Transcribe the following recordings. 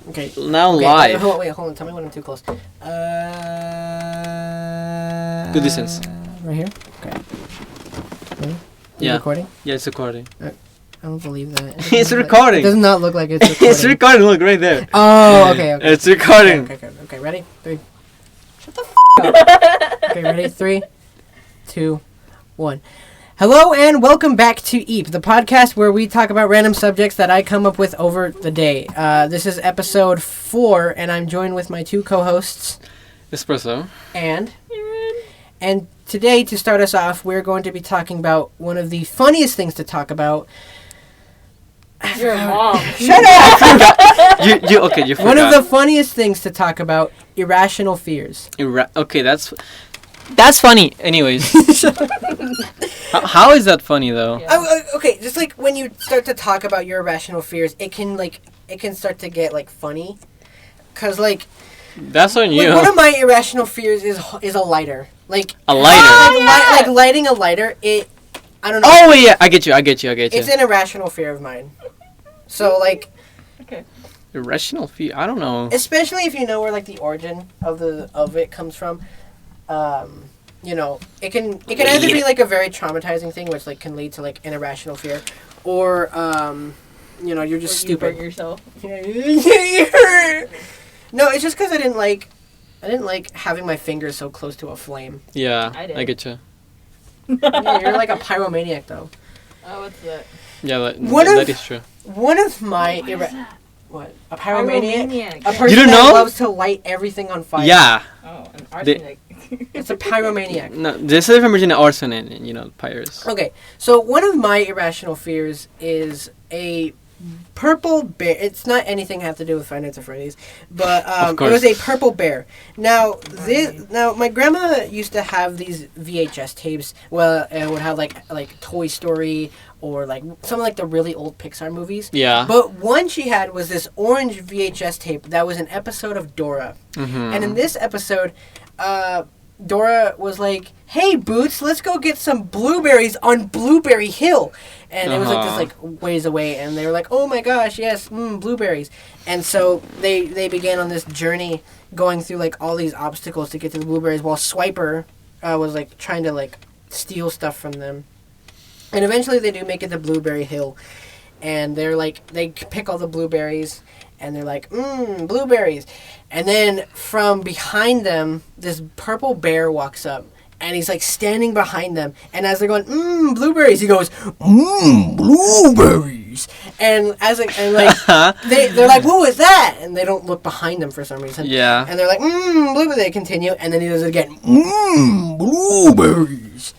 Okay. Now okay, live. Hold on. Tell me when I'm too close. Good distance. Right here? Okay. Ready? Yeah. Recording? Yeah, it's recording. I don't believe that. It's recording. It does not look like it's recording. It's recording. Look right there. Oh, okay. It's recording. Okay, ready? 3. Shut the up. Okay, ready? 3, 2, 1. Hello and welcome back to EAP, the podcast where we talk about random subjects that I come up with over the day. This is episode 4, and I'm joined with my 2 co-hosts, Espresso. and eren. And today, to start us off, we're going to be talking about one of the funniest things to talk about. Your mom. Shut up! you forgot. One of the funniest things to talk about, irrational fears. Okay, that's funny. Anyways. How is that funny though? Yeah. Okay, just like when you start to talk about your irrational fears, it can start to get like funny, cause like that's on you. like, one of my irrational fears is a lighter. Like A lighter. like lighting a lighter. I don't know. Oh yeah, I get you. It's an irrational fear of mine. So like. Okay. Irrational fear. I don't know. Especially if you know where like the origin of it comes from. You know, it can either be like a very traumatizing thing, which like can lead to like an irrational fear, or you know, you're just stupid. You yourself. No, it's just because I didn't like having my fingers so close to a flame. Yeah, I did. I get you. Yeah, you're like a pyromaniac though. Oh, what's that? Yeah, that is true. One of my what? A pyromaniac? A person You don't that know? loves to light everything on fire. Yeah. Oh, an arsenic. It's a pyromaniac. No, there's a difference between arson and pyres. Okay, so one of my irrational fears is a purple bear. It's not anything have to do with Five Nights at Freddy's, but it was a purple bear. Now my grandma used to have these VHS tapes. Well, it would have like Toy Story or like some of like the really old Pixar movies. Yeah. But one she had was this orange VHS tape that was an episode of Dora, and in this episode, Dora was like, "Hey, Boots, let's go get some blueberries on Blueberry Hill." And it was like this like ways away, and they were like, "Oh my gosh, yes, blueberries." And so they began on this journey going through like all these obstacles to get to the blueberries, while Swiper was like trying to like steal stuff from them. And eventually they do make it to Blueberry Hill, and they're like, they pick all the blueberries, and they're like, blueberries. And then from behind them, this purple bear walks up, and he's like standing behind them. And as they're going, blueberries, he goes, blueberries. And they're like, what was that? And they don't look behind them for some reason. Yeah. And they're like, blueberries. They continue, and then he does it again, blueberries.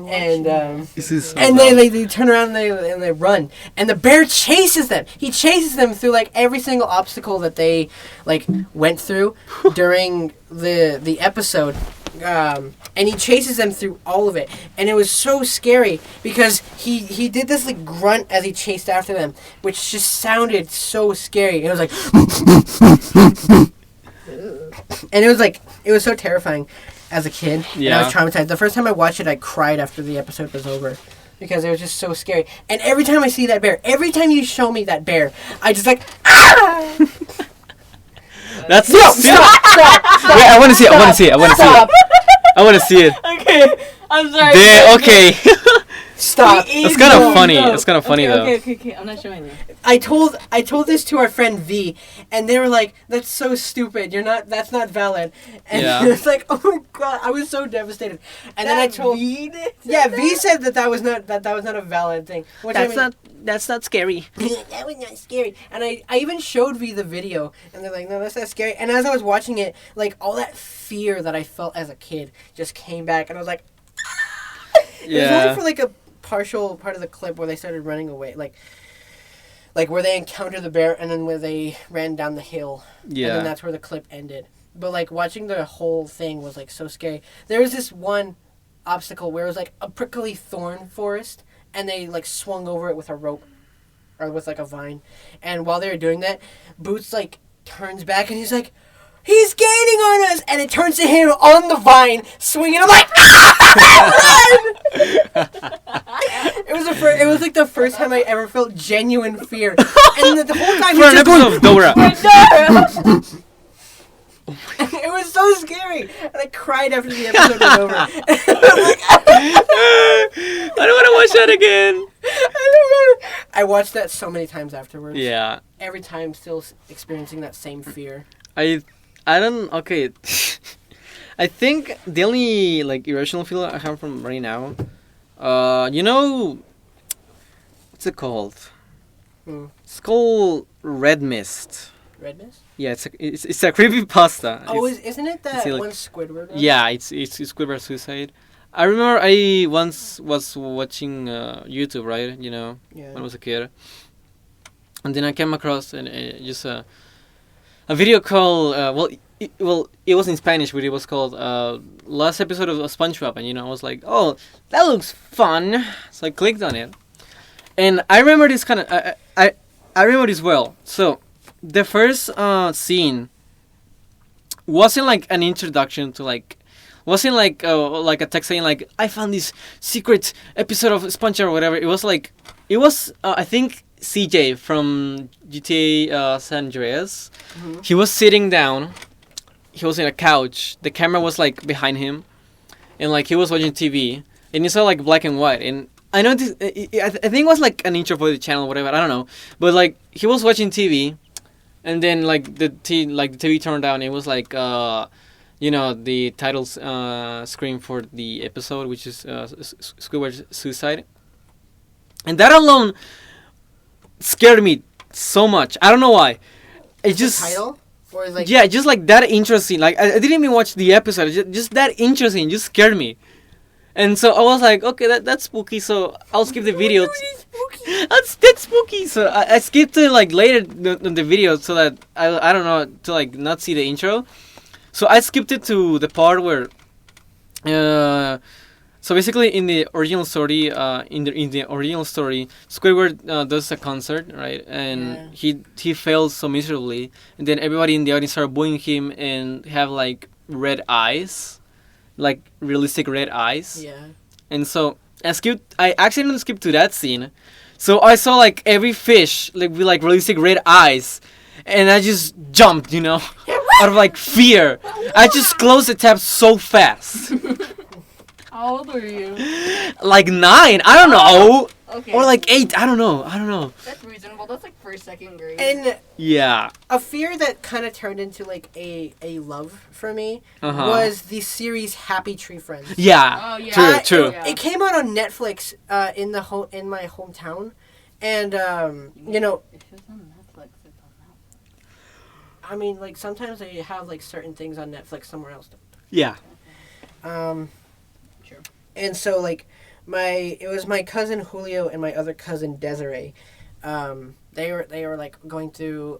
And they turn around and they run, and the bear chases them. He chases them through like every single obstacle that they like went through during the episode, and he chases them through all of it. And it was so scary because he did this like grunt as he chased after them, which just sounded so scary. It was like, and it was so terrifying. As a kid, and I was traumatized. The first time I watched it, I cried after the episode was over because it was just so scary. And every time I see that bear, every time you show me that bear, I just like, ah! That's Stop! Wait, I want to see it. I want to see it. Okay, I'm sorry. Okay. Stop. It's kind of funny. It's kind of funny though. Okay. I'm not showing you. I told this to our friend V, and they were like, "That's so stupid. That's not valid." And Yeah. it's like, oh my god, I was so devastated. And then I told V said that was not a valid thing. That's not scary. That was not scary. And I even showed V the video, and they're like, no, that's not scary. And as I was watching it, like all that fear that I felt as a kid just came back, and I was like, It was only for like a partial part of the clip where they started running away, like where they encountered the bear, and then where they ran down the hill. Yeah. And then that's where the clip ended. But like watching the whole thing was like so scary. There was this one obstacle where it was like a prickly thorn forest, and they like swung over it with a rope or with like a vine. And while they were doing that, Boots like turns back and he's like, he's gaining on us, and it turns to him on the vine, swinging. I'm like, ah, run! It was like the first time I ever felt genuine fear, and the whole time For an episode of Dora. It was so scary, and I cried after the episode was over. I don't want to watch that again. I watched that so many times afterwards. Yeah. Every time, still experiencing that same fear. I don't. Okay. I think the only like irrational feeling I have from right now, what's it called? It's called Red Mist. Red Mist? Yeah, it's a creepypasta. Oh, isn't it that like, one Squidward one? Yeah, it's Squidward Suicide. I remember I once was watching YouTube, right? When I was a kid, and then I came across just a video called it was in Spanish, but it was called last episode of SpongeBob, and I was like, oh, that looks fun, so I clicked on it, and I remember this kind of I remember this well. So the first scene wasn't like an introduction to wasn't like a text saying like I found this secret episode of SpongeBob or whatever. It was I think CJ from GTA San Andreas. Mm-hmm. He was sitting down. He was in a couch. The camera was like behind him, and like he was watching TV, and it's all like black and white. And I know this. I think it was like an intro for the channel, or whatever. I don't know, but like he was watching TV, and then like the TV turned down. It was like the title screen for the episode, which is Squidward Suicide, and that alone scared me so much. I don't know why. It just the title. Or like yeah, just like that interesting. Like I didn't even watch the episode. Just that interesting. Just scared me. And so I was like, okay, that's spooky. So I'll skip the video. That's spooky. So I skipped it like later the video so that I don't know, to like not see the intro. So I skipped it to the part where so basically in the original story Squidward does a concert, right? And he fails so miserably, and then everybody in the audience start booing him and have like red eyes, like realistic red eyes. Yeah. And so I accidentally skipped to that scene. So I saw like every fish like with like realistic red eyes, and I just jumped, out of like fear. I just closed the tab so fast. How old were you? Like 9. I don't know. Okay. Or like 8. I don't know. That's reasonable. That's like first, second grade. And yeah, a fear that kind of turned into like a love for me was the series Happy Tree Friends. Yeah. Oh yeah. True. It came out on Netflix in my hometown, and If it's on Netflix, it's on Netflix. I mean, like sometimes they have like certain things on Netflix somewhere else. Yeah. And so like it was my cousin Julio and my other cousin Desiree. They were like going through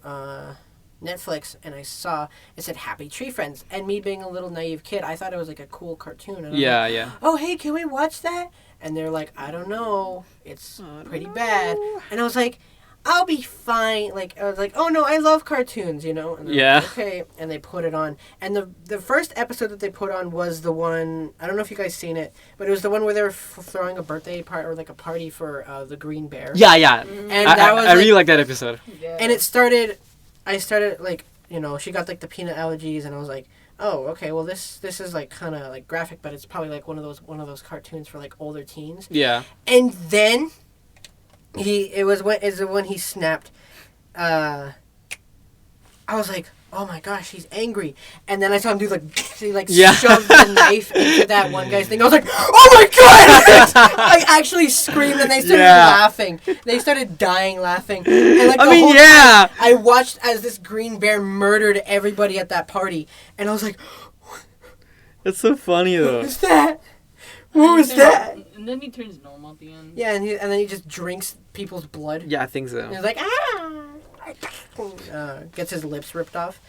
Netflix, and I saw it said Happy Tree Friends, and me being a little naive kid, I thought it was like a cool cartoon. And Yeah, like, yeah. oh hey, can we watch that? And they're like, I don't know, it's pretty bad. And I was like, I'll be fine. Like I was like, oh no, I love cartoons, And yeah. Like, okay, and they put it on. And the first episode that they put on was the one, I don't know if you guys seen it, but it was the one where they were throwing a birthday party or like a party for the Green Bear. Yeah. And that was I really like that episode. Yeah. And I started like, she got like the peanut allergies, and I was like, oh, okay, well this is like kind of like graphic, but it's probably like one of those cartoons for like older teens. Yeah. And then it was when he snapped. I was like, oh my gosh, he's angry. And then I saw him do shoved the knife into that one guy's thing. I was like, oh my god! I actually screamed, and they started laughing. They started dying laughing. And like whole time, I watched as this green bear murdered everybody at that party, and I was like, That's so funny though. what was that? What was that? And then he turns normal at the end. Yeah, and then he just drinks people's blood. Yeah, I think so. And he's like, gets his lips ripped off.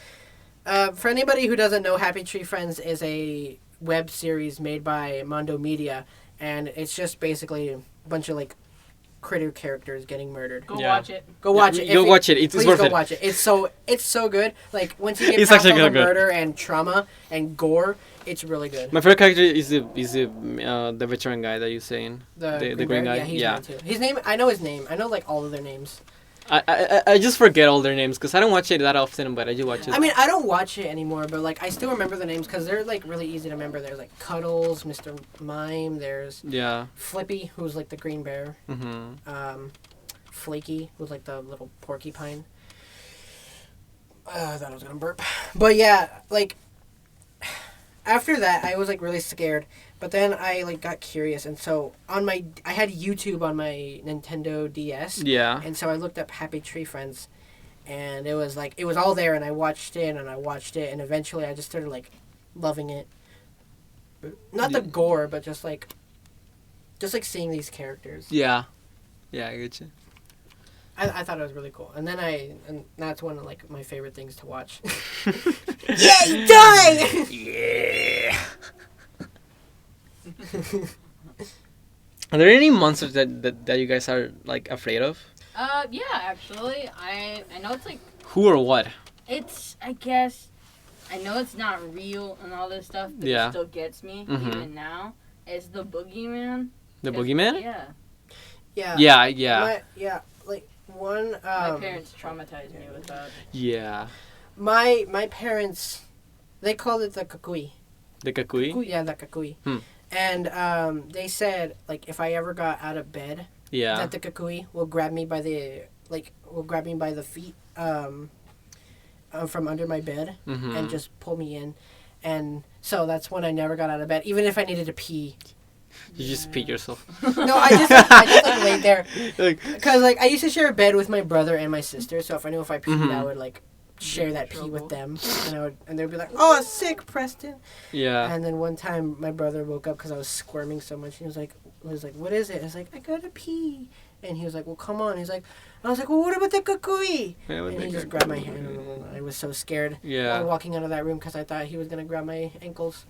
For anybody who doesn't know, Happy Tree Friends is a web series made by Mondo Media, and it's just basically a bunch of like critter characters getting murdered. Go watch it. Go watch it. Go watch it. It's please worth go it. watch it. It's so good. Like once you get It's past all actually the good. murder and trauma and gore, it's really good. My favorite character is the veteran guy that you're saying. The green guy. Yeah, he's mine too. His name. I know his name. I know like all of their names. I just forget all their names because I don't watch it that often, but I do watch it. I mean, I don't watch it anymore, but like I still remember the names because they're like really easy to remember. There's like Cuddles, Mr. Mime. There's Flippy, who's like the green bear. Mm-hmm. Flaky, who's like the little porcupine. I thought I was gonna burp, but yeah, like after that, I was like really scared. But then I like got curious, and so I had YouTube on my Nintendo DS. Yeah. And so I looked up Happy Tree Friends, and it was all there, and I watched it, and eventually I just started like loving it. Not the gore, but just like seeing these characters. Yeah. Yeah, I get you. I thought it was really cool, and that's one of like my favorite things to watch. Yay, die! Yeah. Are there any monsters that you guys are like afraid of? Yeah, actually, I know it's like. Who or what? It's, I guess, I know it's not real and all this stuff, but it still gets me even now. It's the boogeyman. The boogeyman? Yeah. Yeah. Yeah. Like one. My parents traumatized me with that. Yeah. My parents, they called it the kakui. The kakui? Yeah, the kakui. And they said like if I ever got out of bed, that the kakui will grab me by the feet from under my bed and just pull me in, and so that's when I never got out of bed, even if I needed to pee. You just peed yourself. No, I just laid there because like I used to share a bed with my brother and my sister, so if I knew if I peed, I would like share that pee with them, and they'd be like, "Oh, sick, Preston." Yeah. And then one time, my brother woke up because I was squirming so much. He was like, "What is it?" I was like, "I gotta pee." And he was like, "Well, come on." I was like, "Well, what about the kukui?" And he just grabbed my hand, and I was so scared. While walking out of that room because I thought he was gonna grab my ankles.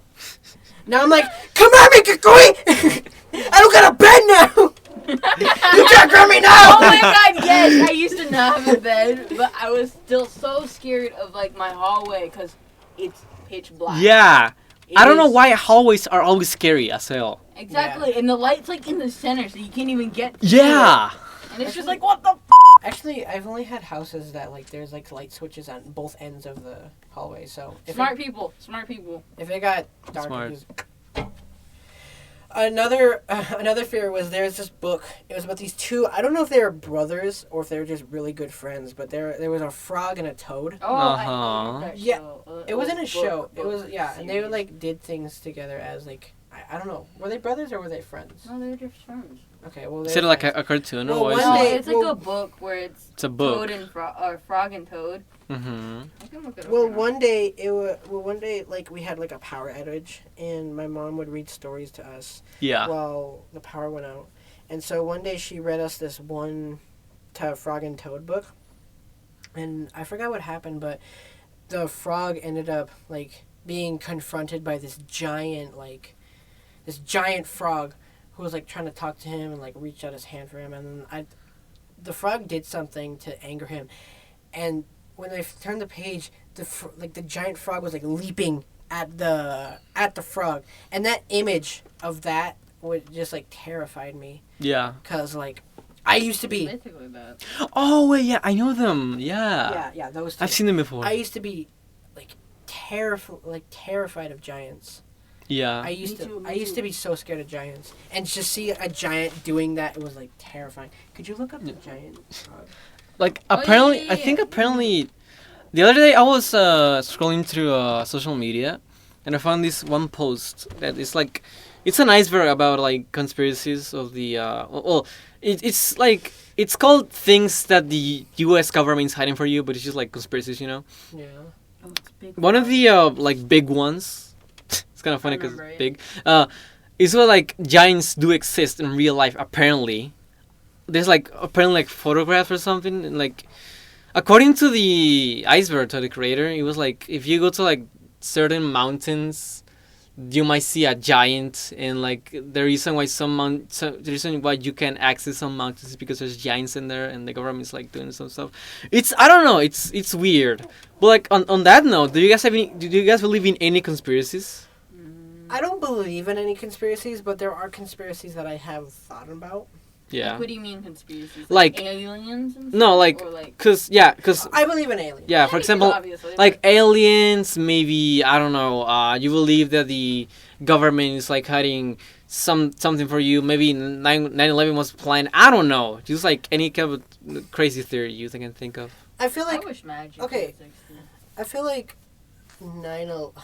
Now I'm like, "Come at me, kukui! I don't got a bed now. You can't grab me now." Oh my god, yes! I used to not have a bed, but I was still so scared of like my hallway because it's pitch black. Yeah. I don't know why hallways are always scary as hell. Exactly, and the light's like in the center, so you can't even get to Yeah. it. And it's just like, what the f***? Actually, I've only had houses that like there's like light switches on both ends of the hallway. So Smart people. If it got dark, Smart. Another fear was there's this book. It was about these two. I don't know if they were brothers or if they were just really good friends. But there was a frog and a toad. Oh, I hate that Yeah. show. It wasn't a show. It was series. and they like did things together as like I don't know. Were they brothers or were they friends? No, they're just friends. Okay, well. Is it like a cartoon or what? one No, day- it's like a book where it's a book. Toad and Frog and Toad. Mm-hmm. I can look it up. Well, right now. one day, like we had like a power outage, and my mom would read stories to us. Yeah. While the power went out, and so one day she read us this one, Frog and Toad book, and I forgot what happened, but the frog ended up like being confronted by this giant frog, who was like trying to talk to him and like reach out his hand for him, and then the frog did something to anger him, and when I turned the page, the giant frog was like leaping at the frog, and that image of that would just like terrified me. Yeah. Cause like I used to be. Basically that. Oh wait, yeah, I know them. Yeah. Yeah, those two. I've seen them before. I used to be like terrified of giants. Yeah. I used to be so scared of giants, and just see a giant doing that, it was like terrifying. Could you look up the giant frog? Like Oh, apparently, yeah. I think apparently, the other day I was scrolling through social media, and I found this one post that is like, it's an iceberg about like conspiracies of the it's like it's called things that the U.S. government's hiding for you, but it's just like conspiracies, you know. Yeah. Oh, it's big. One of the like big ones, it's kind of funny because remember it's it. big. Is what like giants do exist in real life. Apparently, there's like photographs or something, and like according to the iceberg, to the creator, it was like if you go to like certain mountains, you might see a giant, and like the reason why the reason why you can access some mountains is because there's giants in there, and the government's like doing some stuff. It's, I don't know, it's weird. But like on that note, do you guys believe in any conspiracies? I don't believe in any conspiracies, but there are conspiracies that I have thought about. Yeah. Like, what do you mean conspiracies? Like aliens? And stuff? No, like, cause I believe in aliens. Yeah, for example, obviously, like aliens. Maybe, I don't know. You believe that the government is like hiding something for you. Maybe 9/11 was planned. I don't know. Just like any kind of crazy theory you can think of. I feel like I wish magic. Okay. I feel like 9/11.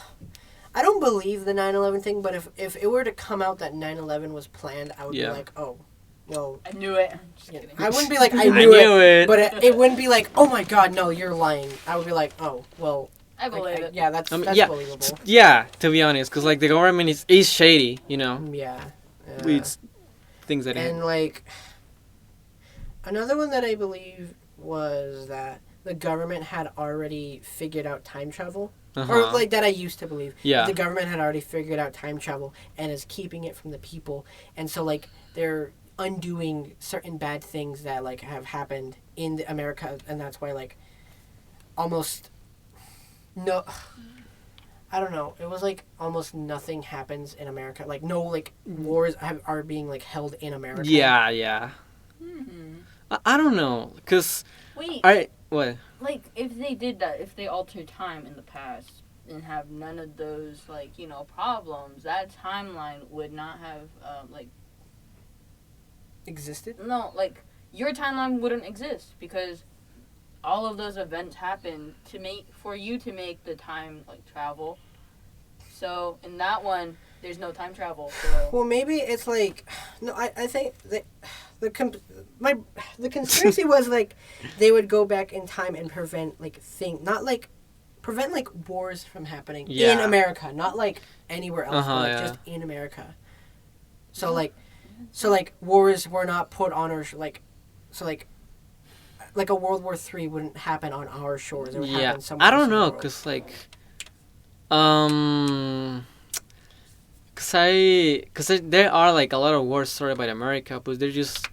I don't believe the 9/11 thing, but if it were to come out that 9/11 was planned, I would be like, oh, well. I knew it. Just kidding. I wouldn't be like, I knew it. But it wouldn't be like, oh my god, no, you're lying. I would be like, oh, well. I believe it. Yeah, that's believable. Yeah, to be honest, because like the government is shady, you know. Yeah. It's things that. And like, another one that I believe was that the government had already figured out time travel. Or like that I used to believe. Yeah. The government had already figured out time travel and is keeping it from the people. And so like they're undoing certain bad things that like have happened in America, and that's why like almost no, I don't know. It was like almost nothing happens in America. Like no like wars are being like held in America. Yeah, yeah. I don't know, cause what? Like, if they did that, if they altered time in the past and have none of those, like, you know, problems, that timeline would not have, existed? No, like, your timeline wouldn't exist because all of those events happened for you to make the time, like, travel. So, in that one, there's no time travel. So. Well, maybe it's like, no, I think that the conspiracy was like they would go back in time and prevent like prevent like wars from happening in America, not like anywhere else, but just in America. So like wars were not put on our like a World War III wouldn't happen on our shores. It would happen somewhere I don't else in the know, world. cause like, cause there are like a lot of wars started by America, but they're just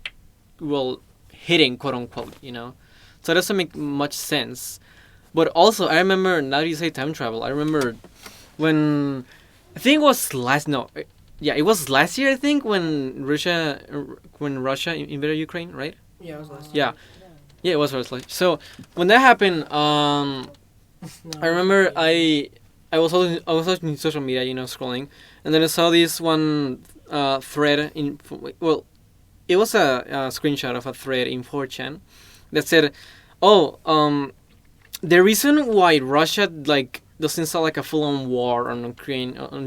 hitting, quote unquote, you know. So it doesn't make much sense. But also, I remember, now that you say time travel, I remember when I think it was it was last year. I think when Russia invaded Ukraine, right? Yeah, it was last year. Yeah, it was last year. So when that happened, I remember I was watching social media, you know, scrolling, and then I saw this one thread it was a screenshot of a thread in 4chan that said, the reason why Russia like doesn't start like a full-on war on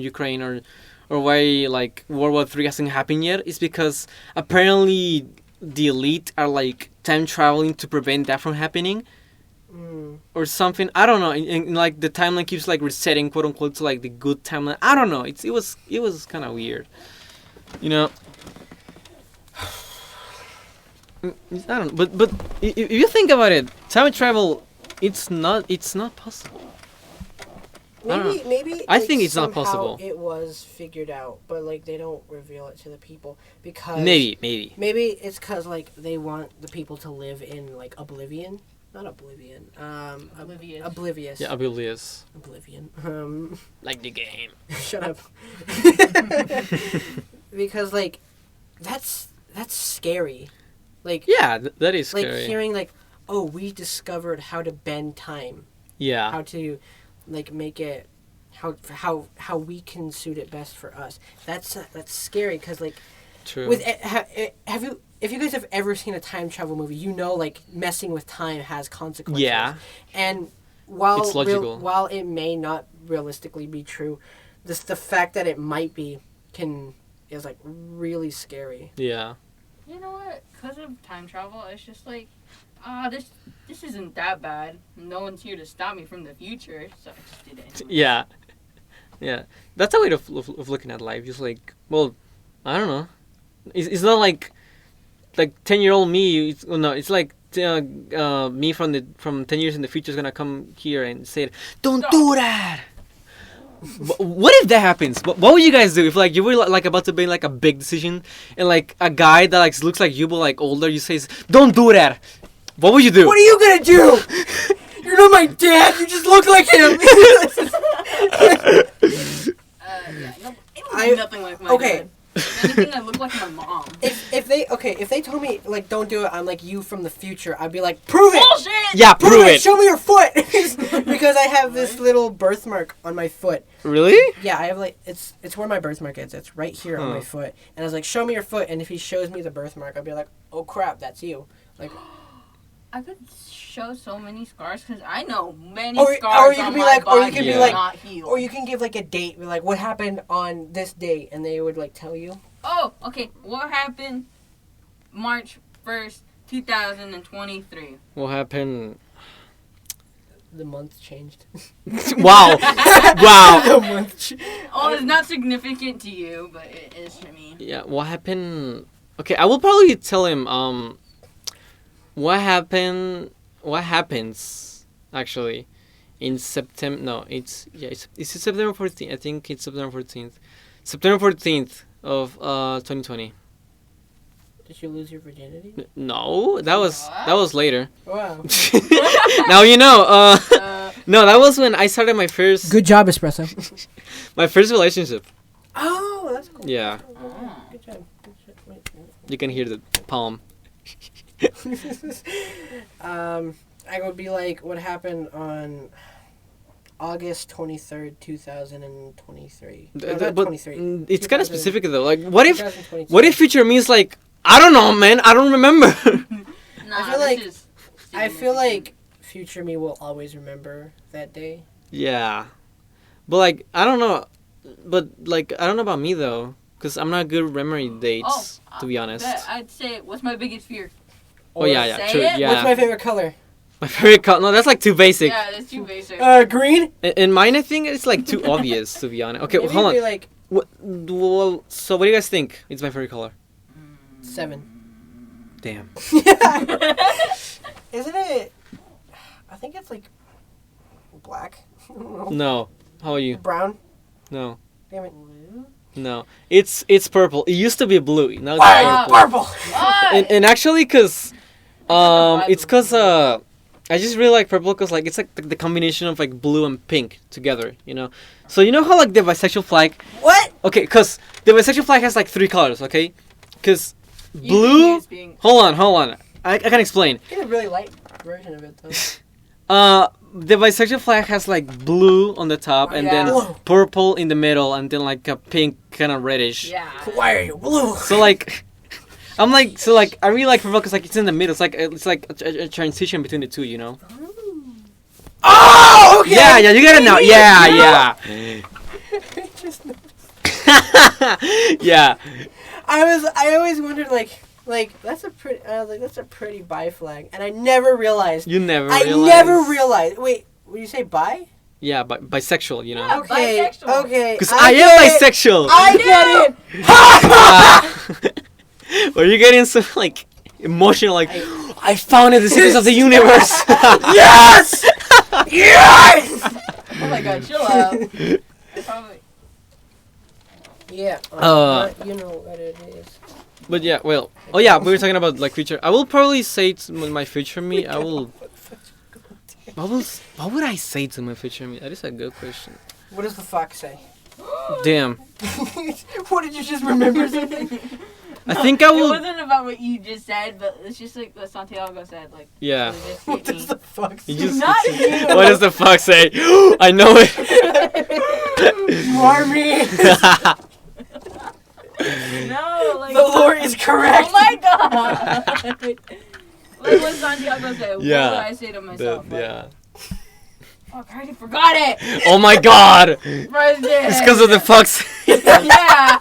Ukraine or why like World War III hasn't happened yet is because apparently the elite are like time traveling to prevent that from happening. Or something, I don't know. And like the timeline keeps like resetting, quote unquote, to like the good timeline. I don't know. It was kind of weird, you know. I don't know. But if you think about it, time travel, it's not possible. Maybe I think it's not somehow possible. It was figured out, but like they don't reveal it to the people because maybe it's because like they want the people to live in like oblivion. Not oblivion. Oblivious. Yeah, oblivious. Oblivion. Like the game. Shut up. Because like, that's scary. Like. Yeah, that is scary. Like hearing like, oh, we discovered how to bend time. Yeah. How to, like, make it, how we can suit it best for us. That's scary because like. True. If you guys have ever seen a time travel movie, you know, like, messing with time has consequences. Yeah. And while it's logical. While it may not realistically be true, the fact that it might be is like really scary. Yeah. You know what? Because of time travel, it's just like, this isn't that bad. No one's here to stop me from the future, so I just did it anyway. Yeah. Yeah. That's a way of looking at life. Just like, well, I don't know. It's not like 10-year-old me. It's like me from 10 years in the future is gonna come here and say, "Don't do that." What if that happens? What would you guys do if like you were like about to make like a big decision and like a guy that like looks like you but like older, you say, "Don't do that." What would you do? What are you gonna do? You're not my dad. You just look like him. Yeah, no, I nothing like my dad. If anything, I look like my mom. If they told me like don't do it, I'm like you from the future. I'd be like, prove it. Bullshit. Yeah, prove it. Show me your foot. Because I have this little birthmark on my foot. Really? Yeah, I have like it's where my birthmark is. It's right here on my foot. And I was like, show me your foot. And if he shows me the birthmark, I'd be like, oh crap, that's you. Like. I could show so many scars because I know many Or scars you on can be my like, body or you can be are like, not healed. or you can give like a date, be like, what happened on this date, and they would like tell you. Oh, okay. What happened March 1st, 2023? What happened? The month changed. Wow. Wow. The month. Oh, it's not significant to you, but it is to me. Yeah, what happened? Okay, I will probably tell him what happens actually in September. No, it's September 14th. I think it's September 14th. September 14th of 2020. Did you lose your virginity? No, that was later. Wow. Now you know. No, that was when I started my first Good job, espresso. my first relationship. Oh, that's cool. Yeah. Good job. Wait. You can hear the palm. I would be like, what happened on August 23rd, 2023. No, not But 23. it's kind of specific though. Like, what if 2022. future means like I don't know, man. I don't remember. Nah, I feel like future me will always remember that day. Yeah, but like I don't know, about me though, because I'm not good with memory dates, to be honest. I'd say, what's my biggest fear? Oh yeah, say true. it? Yeah. What's my favorite color? My favorite color? No, that's like too basic. Yeah, that's too basic. Green. In mine, I think it's like too obvious, to be honest. Okay, Maybe hold on. it'd be like Well, so what do you guys think? It's my favorite color. 7. Damn. Isn't it? I think it's like black. No. How are you? Brown. No. Damn it. No. It's purple. It used to be blue. Now it's Why purple. purple? And actually, cause it's cause I just really like purple because like it's like the combination of like blue and pink together, you know. So you know how like the bisexual flag. What? Okay, cause the bisexual flag has like 3 colors. Okay, cause blue. Hold on. I can explain. It's a really light version of it though. The bisexual flag has like blue on the top and then purple in the middle and then like a pink kind of reddish. Yeah. Why are you blue? So like, I really like purple because like it's in the middle. It's like a transition between the two, you know. Oh, okay. Yeah, you get it now. Yeah. Yeah. I always wondered like that's a pretty. I was like, that's a pretty bi flag, and I never realized. You never. I realized. never realized. Wait, would you say bi? Yeah, but bisexual, you know. Yeah. Okay. Bisexual. Okay. Because I am bisexual. I get it. Were you getting so like emotional? Like I found it, the secrets of the universe. Yes. Yes. Oh my god, chill out. I probably. Yeah. You know what it is. But yeah, well, oh yeah, we were talking about like future. I will probably say to my future me, I will. What would I say to my future me? That is a good question. What does the fox say? Damn. What did you just remember something? I think I will. It wasn't about what you just said, but it's just like what Santiago said. Like, Yeah. What does the fox say? Not you. What does the fuck say? I know it. Marmy. No, like The lore is correct. Oh my god! Like what Santiago said. Yeah. What would I say to myself? Like, Yeah. fuck, I already forgot it. Oh my god. Preston. It's because of the fox. Yeah.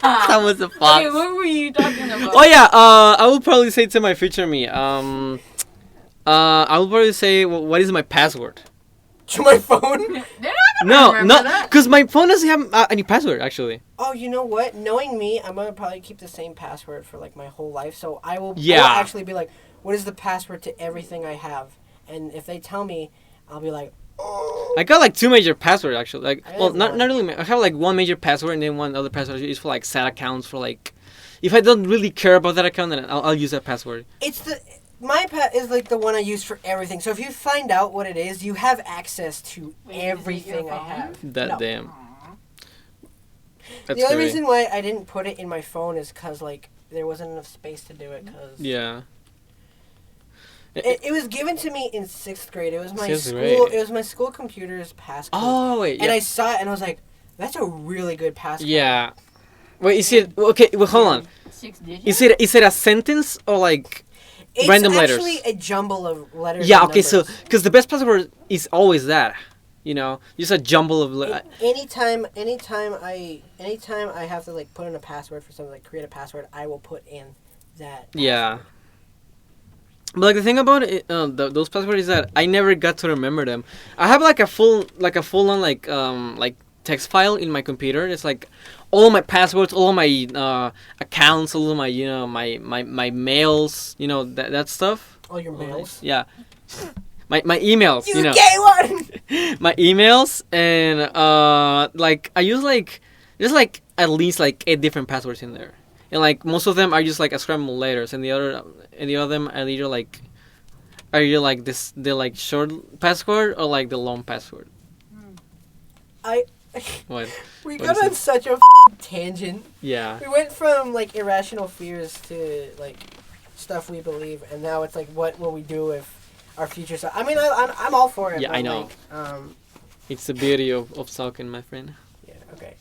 That was the fox. Okay, what were you talking about? Oh yeah. I will probably say to my future me. I will probably say, what is my password? To my phone? They're not gonna remember that. Because my phone doesn't have any password actually. Oh, you know what? Knowing me, I'm gonna probably keep the same password for like my whole life. So I will actually be like, what is the password to everything I have? And if they tell me, I'll be like, oh. I got like 2 major passwords actually. Like, well, not one. really. I have like 1 major password and then 1 other password is for like sad accounts for like. If I don't really care about that account, then I'll use that password. My is like the one I use for everything. So if you find out what it is, you have access to everything I have. Damn. That's the only scary. reason why I didn't put it in my phone is because like there wasn't enough space to do it. Cause Yeah. it was given to me in 6th grade. It was my 6th school. grade. It was my school computer's passcode. Oh wait. Yeah. And I saw it and I was like, "That's a really good passcode." Yeah. Wait, is it okay? Well, hold on. 6 digits. Is it a sentence or like random letters? It's actually a jumble of letters. Yeah. and Okay. So, numbers. because the best password is always that, just a jumble of. Anytime I have to like put in a password for something, like create a password, I will put in that. Yeah. But like the thing about it, those passwords is that I never got to remember them. I have like a full on like text file in my computer. It's like all my passwords, all my accounts, all of my my mails, that stuff. All your mails. Yeah. My emails, You gay one. my emails and like I use like there's like at least like 8 different passwords in there. And like most of them are just like a scrambled letters, and the other them are either like this the like short password or like the long password. What? We What got is on it? such a tangent. Yeah. We went from like irrational fears to like stuff we believe, and now it's like what will we do with our future self? I mean, I'm all for it. Yeah, but, I know. Like, It's the beauty of talking, my friend. yeah. Okay.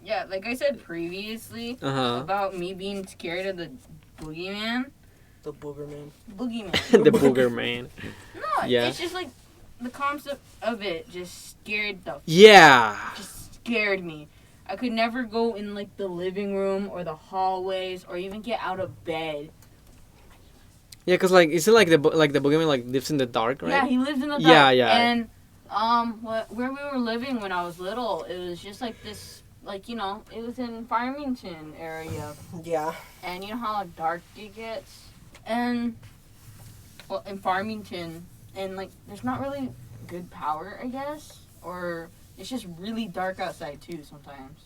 Yeah, like I said previously about me being scared of the boogeyman. The booger man. Boogeyman. The booger man. No, Yeah. it's just like the concept of it just scared Yeah. me. I could never go in like the living room or the hallways or even get out of bed. Yeah, cause like is it like the boogeyman like lives in the dark, right? Yeah, he lives in the dark. Yeah, yeah. And where we were living when I was little, it was just like this, like it was in Farmington area, Yeah. and you know how dark it gets, and well in Farmington, and like there's not really good power, I guess, or it's just really dark outside too sometimes.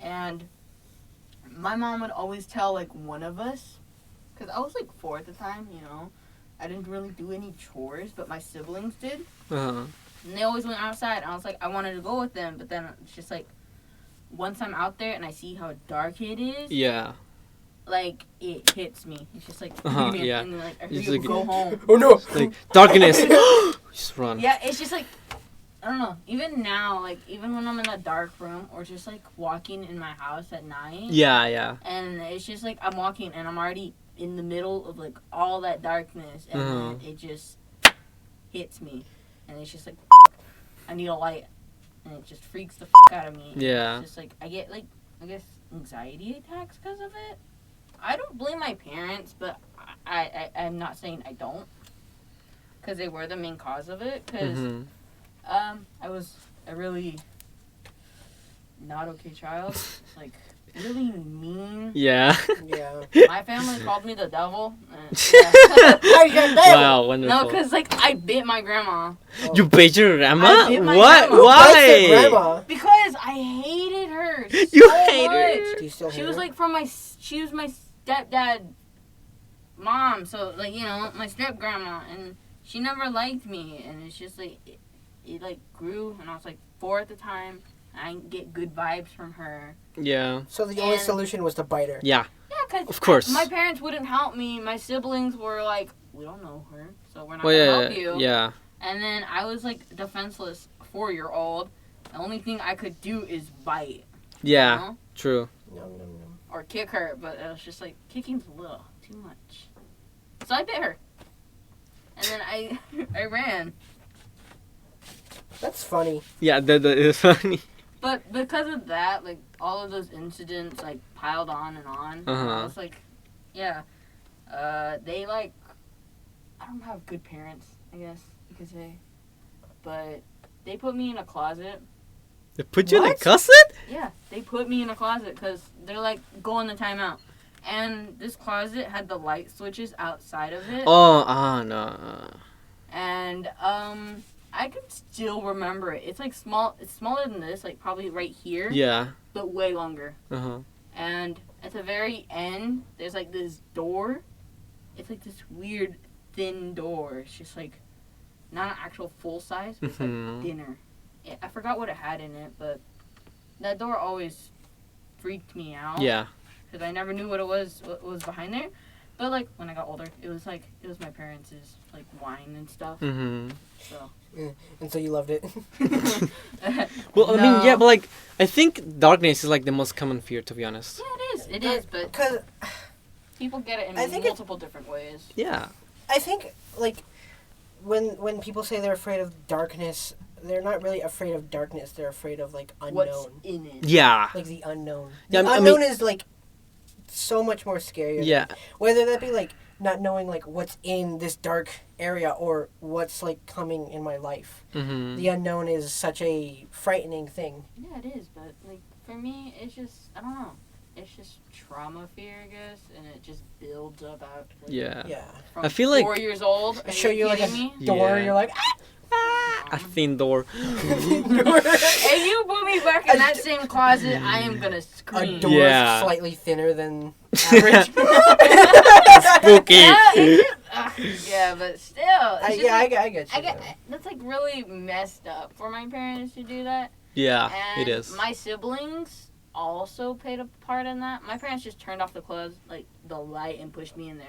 And my mom would always tell like one of us, because I was like 4 at the time, I didn't really do any chores, but my siblings did. Uh-huh. And they always went outside, and I was like, I wanted to go with them, but then it's just like, once I'm out there and I see how dark it is, Yeah. like, it hits me. It's just like, Yeah. and then like, I It's hurry up, like- go home. Oh no. Like darkness. Just run. Yeah, it's just like, I don't know, even now, like, even when I'm in a dark room, or just like walking in my house at night, Yeah, yeah. and it's just like, I'm walking, and I'm already in the middle of like, all that darkness, and then it just hits me, and it's just like, I need a light, and it just freaks the out of me. Yeah. It's just like, I get like, I guess, anxiety attacks because of it. I don't blame my parents, but I'm not saying I don't, because they were the main cause of it, because I was a really not okay child, like really mean. Yeah. Yeah. My family called me the devil. Wow, wonderful. No, because like I bit my grandma. You bit your grandma? I bit my What? grandma. What's your Why? grandma? Because I hated her. You so hate her? much. Do you still She hate was her? like she was my stepdad mom, so like my step grandma, and she never liked me, and it's just like it like grew, and I was like 4 at the time. I didn't get good vibes from her. Yeah. So the only And- solution was to bite her. Yeah. Yeah, because Of course. my parents wouldn't help me. My siblings were like, we don't know her, so we're not Well, gonna yeah, help you. yeah. And then I was like defenseless 4-year-old. The only thing I could do is bite. Yeah. You know? True. Nom, nom, nom. Or kick her, but it was just like kicking's a little too much. So I bit her. And then I ran. That's funny. Yeah, that is funny. But because of that, like all of those incidents like piled on and on. And I was like, yeah. They like I don't have good parents, I guess you could say. But they put me in a closet. They put you in a What? closet? Yeah, they put me in a closet because they're like, go in the timeout. And this closet had the light switches outside of it. Oh, no. And I can still remember it. It's like small. It's smaller than this, like probably right here. Yeah. But way longer. Uh-huh. And at the very end, there's like this door. It's like this weird thin door. It's just like not an actual full size, but it's like thinner. I forgot what it had in it, but that door always freaked me out. Yeah. Because I never knew what was behind there. But like when I got older, it was my parents' like wine and stuff. Mm-hmm. So. Yeah. And so you loved it. Well, I mean, yeah, but like I think darkness is like the most common fear, to be honest. Yeah, it is, but because people get it in multiple different ways. Yeah. I think like when people say they're afraid of darkness, they're not really afraid of darkness. They're afraid of like unknown. What's in it? Yeah. Like the unknown. Yeah, The I unknown mean, is like so much more scary. Yeah. Whether that be like not knowing like what's in this dark area or what's like coming in my life. Mm-hmm. The unknown is such a frightening thing. Yeah, it is, but like for me, it's just I don't know. It's just trauma fear, I guess, and it just builds up out. Like, Yeah. From I feel like 4 years old. I show you like a me? door. Yeah. You're like A thin door. If you put me back in that same closet, I am gonna a scream. door Yeah. slightly thinner than average. Spooky. Yeah, but still. It's just I like, get you. though. that's like really messed up for my parents to do that. Yeah, And it is. my siblings also played a part in that. My parents just turned off the light and pushed me in there.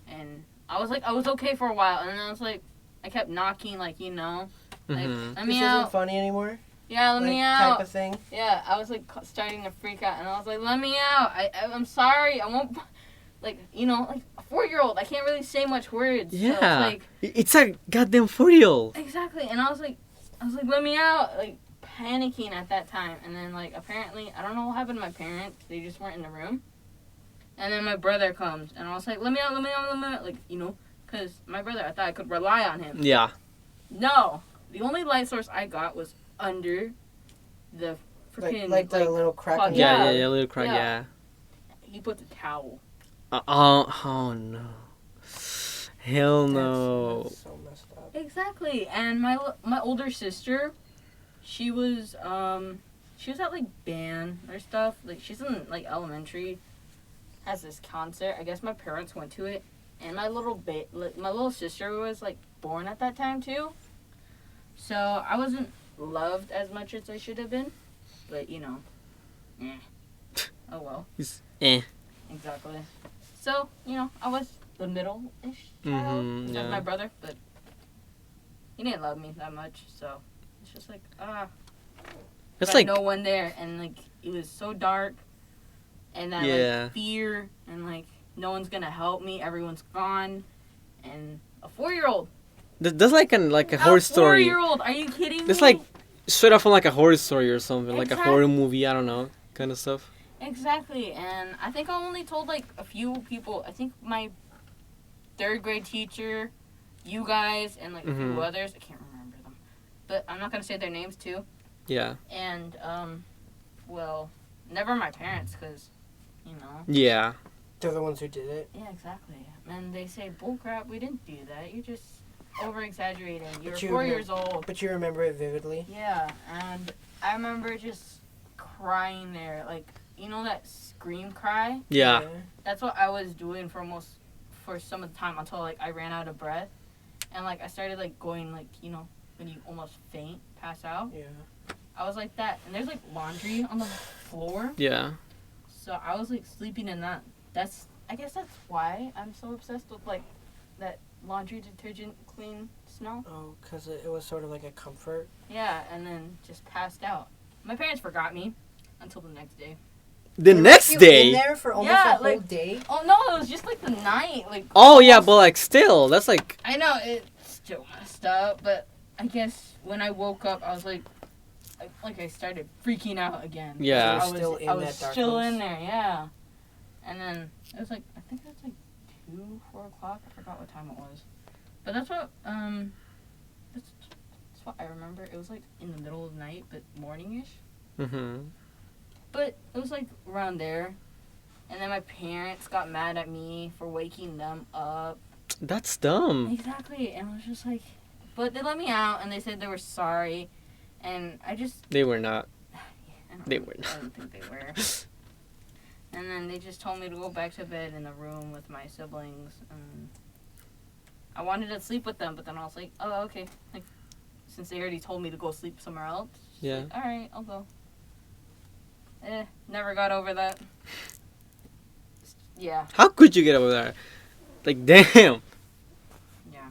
And I was okay for a while, and then I was like, I kept knocking, like, you know, like, Mhm. let me This out. isn't funny anymore. Yeah, let like, me out. Type of thing. Yeah, I was like starting to freak out, and I was like, "Let me out! I'm sorry. I won't." Like, you know, like a 4-year-old, I can't really say much words. Yeah. So it's like It's a goddamn 4-year-old. exactly, and I was like, "Let me out!" Like panicking at that time, and then like apparently I don't know what happened to my parents. They just weren't in the room, and then my brother comes, and I was like, "Let me out! Let me out! Let me out!" Like, you know, because my brother, I thought I could rely on him. Yeah. No, the only light source I got was under the freaking Like the little crack. plug. in the Yeah, wall. yeah, little crack, Yeah. yeah. He put the towel. Oh no. Hell no. That's so messed up. Exactly, and my older sister, she was at like band or stuff. Like she's in like elementary, has this concert. I guess my parents went to it, and my little sister was like born at that time too. So I wasn't loved as much as I should have been, but you know, oh well. Exactly. So you know, I was the middle-ish child. Mhm, That's yeah. my brother, but he didn't love me that much. So it's just like It's got like no one there, and like it was so dark, and that Yeah. like fear, and like no one's gonna help me. Everyone's gone, and a 4-year-old. that's like a horror story. 4-year-old? Are you kidding me? It's like straight off from like a horror story or something, like a Exactly. horror movie. I don't know, kind of stuff. Exactly, and I think I only told like a few people. I think my 3rd grade teacher, you guys, and like a few Mhm. others. I can't remember them, but I'm not gonna say their names too. Yeah. And well, never my parents, cause you know. Yeah. They're the ones who did it. Yeah, exactly. And they say, "Bullcrap, we didn't do that. You're just over exaggerating. You're But you 4 years old." But you remember it vividly. Yeah, and I remember just crying there, like you know that scream cry. Yeah. That's what I was doing for some of the time until like I ran out of breath, and like I started like going like you know when you almost faint, pass out. Yeah. I was like that, and there's like laundry on the floor, Yeah. so I was like sleeping in that. I guess that's why I'm so obsessed with like that laundry detergent clean smell. Oh, because it was sort of like a comfort. Yeah, and then just passed out. My parents forgot me until the next day. The They left next you in day. there for almost Yeah, a whole like- day. Oh no, it was just like the night. Like Oh yeah, but like still, that's like I know it's still messed up, but I guess when I woke up, I was like I started freaking out again. Yeah. You were I was still in I was that still darkness. in there, yeah. And then it was like I think it was like 4 o'clock. I forgot what time it was, but that's what that's what I remember. It was like in the middle of the night, but morning-ish. Mhm. But it was like around there. And then my parents got mad at me for waking them up. That's dumb. Exactly. And I was just like, But they let me out, and they said they were sorry. And I just... They were not. I don't think they were. And then they just told me to go back to bed in the room with my siblings. And I wanted to sleep with them, but then I was like, oh, okay. Like, since they already told me to go sleep somewhere else. Yeah. Like, all right, I'll go. Never got over that. Yeah. How could you get over that? Like, damn. Yeah.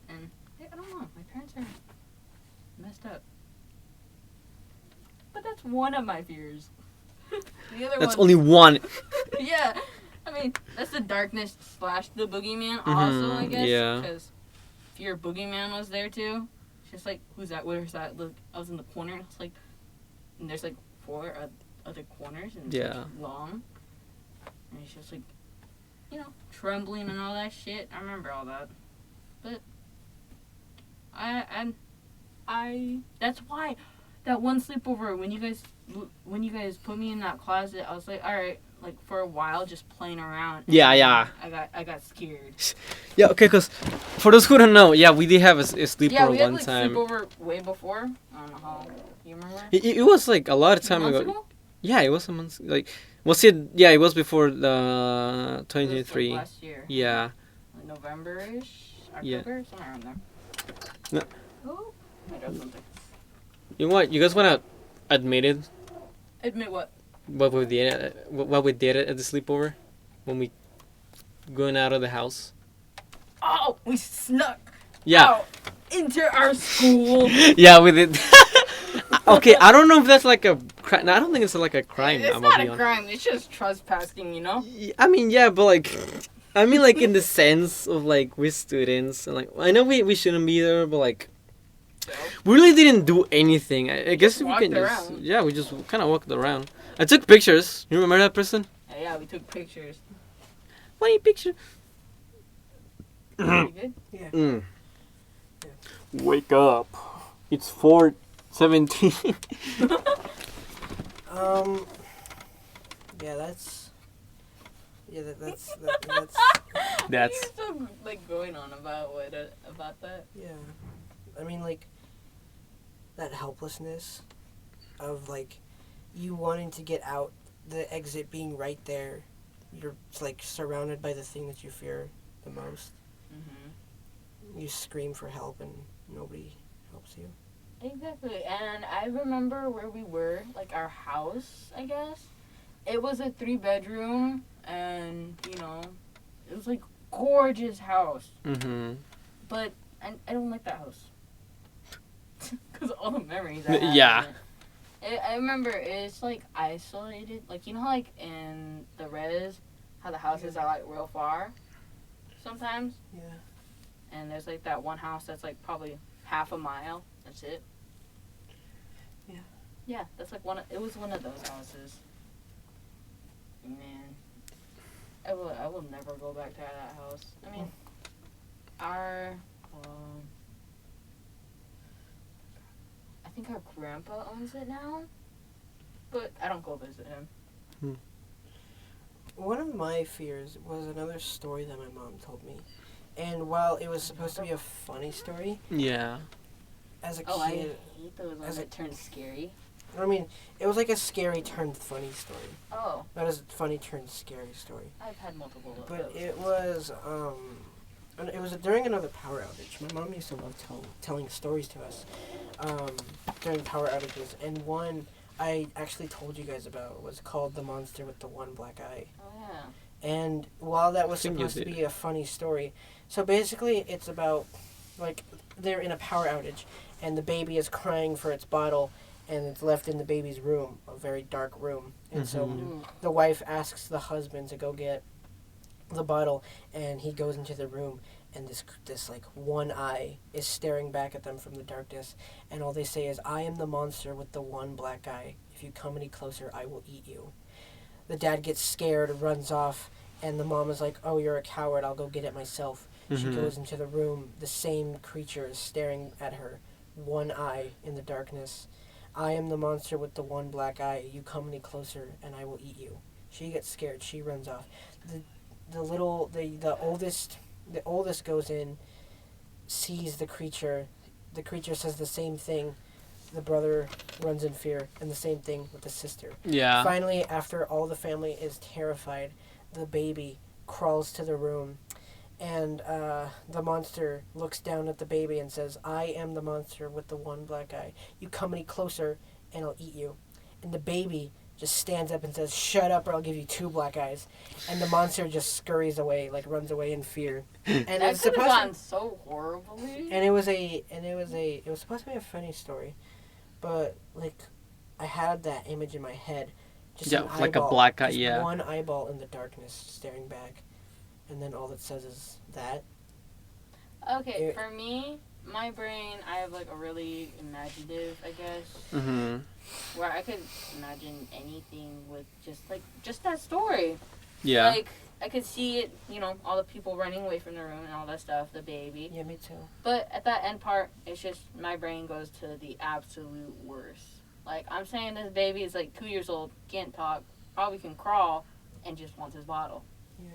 And I don't know. My parents are messed up. But that's one of my fears. The other That's one, only one. yeah. I mean, that's the darkness / the boogeyman also, I guess. Yeah. Because if your boogeyman was there too, it's just like, who's that? Where's that? Look, I was in the corner. It's like, and there's like 4 other corners and it's like long. And it's just like, you know, trembling and all that shit. I remember all that. But I that's why that one sleepover when you guys put me in that closet, I was like, all right, like for a while just playing around. Yeah. I got scared. Yeah, okay, because for those who don't know, yeah, we did have a sleepover Yeah, we had one like time. sleepover way before. I don't know how. You remember? It was like a lot of time Months ago. Yeah, it was a month. Like, was it? Yeah, it was before the 2023. Like last year. Yeah. Like November-ish, Yeah. October, somewhere around there. No. Oh, I got something. You know what? You guys wanna admit it? Admit what? What we did at the sleepover when we going out of the house. Oh, we snuck Yeah. out into our school. Yeah, we did. Okay, I don't know if that's like a crime. No, I don't think it's like a crime. It's not a crime. It's just trespassing, you know. I mean, yeah, but like, I mean, like in the sense of like we're students and like I know we shouldn't be there, but like. We really didn't do anything. I guess we can just... Yeah, we just kind of walked around. I took pictures. You remember that, Preston? Yeah, we took pictures. Funny picture. You good? Yeah. Mm. Wake up. It's 4:17. Yeah, that's... Yeah, that's... That's... You're still, like, going on about about that? Yeah. I mean, like, that helplessness of, like, you wanting to get out, the exit being right there. You're, like, surrounded by the thing that you fear the most. Mm-hmm. You scream for help and nobody helps you. Exactly. And I remember where we were, like, our house, I guess. It was a 3-bedroom, and, you know, it was, like, gorgeous house. Mm-hmm. But I don't like that house. Because all the memories I have. Yeah. I remember it's like isolated. Like, you know how like in the res, how the houses are like real far sometimes? Yeah. And there's like that one house that's like probably half a mile. That's it. Yeah. Yeah, that's like it was one of those houses. Man. I will never go back to that house. I mean, I think our grandpa owns it now, but I don't go visit him. One of my fears was another story that my mom told me. And while it was supposed to be a funny story, yeah, as a kid... Oh, I hate those ones that turn scary. I mean, it was like a scary turned funny story. Oh. Not a funny turned scary story. I've had multiple of But those. it was during another power outage. My mom used to love telling stories to us during power outages. And one I actually told you guys about was called The Monster with the One Black Eye. Oh, yeah. And while that was supposed to be a funny story, so basically it's about, like, they're in a power outage, and the baby is crying for its bottle, and it's left in the baby's room, a very dark room. And so the wife asks the husband to go get the bottle, and he goes into the room, and this like one eye is staring back at them from the darkness, and all they say is, "I am the monster with the one black eye. If you come any closer, I will eat you." The dad gets scared, runs off, and the mom is like, "Oh, you're a coward, I'll go get it myself." She goes into the room, the same creature is staring at her, one eye in the darkness. "I am the monster with the one black eye. You come any closer, and I will eat you." She gets scared. She runs off. The oldest goes in, sees the creature says the same thing. The brother runs in fear, and the same thing with the sister. Yeah. Finally, after all the family is terrified, the baby crawls to the room, and the monster looks down at the baby and says, "I am the monster with the one black eye. You come any closer, and I'll eat you." And the baby just stands up and says, "Shut up, or I'll give you 2 black eyes." And the monster just scurries away, like runs away in fear. And That could have gone so horribly. And it was supposed to be a funny story, but like, I had that image in my head, just an like eyeball, a black eye. just Yeah. one eyeball in the darkness staring back, and then all it says is that. Okay, for me, my brain, I have like a really imaginative, I guess, where I could imagine anything with just that story. Yeah. Like, I could see it, all the people running away from the room and all that stuff, the baby. Yeah, me too. But at that end part, it's just my brain goes to the absolute worst. Like, I'm saying this baby is like 2 years old, can't talk, probably can crawl, and just wants his bottle. Yeah.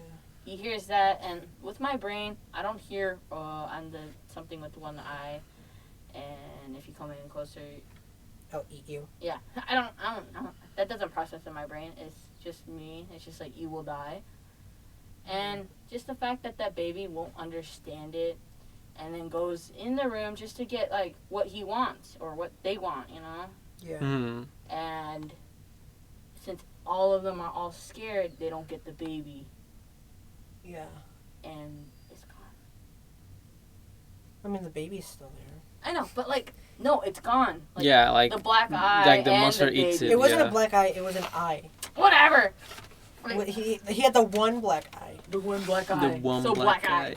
He hears that, and with my brain, I don't hear, I'm the something with one eye, and if you come in closer, I'll eat you. yeah. I don't, that doesn't process in my brain. It's just me. It's just like, you will die. And just the fact that baby won't understand it, and then goes in the room just to get, like, what he wants, or what they want, Yeah. And since all of them are all scared, they don't get the baby. Yeah. And it's gone. I mean, the baby's still there. I know, but like, no, it's gone. Like, yeah, like the black eye. like the and monster the eats baby. it. It wasn't yeah. a black eye. It was an eye. Whatever. He had the one black eye. The one black eye. The one so black eye.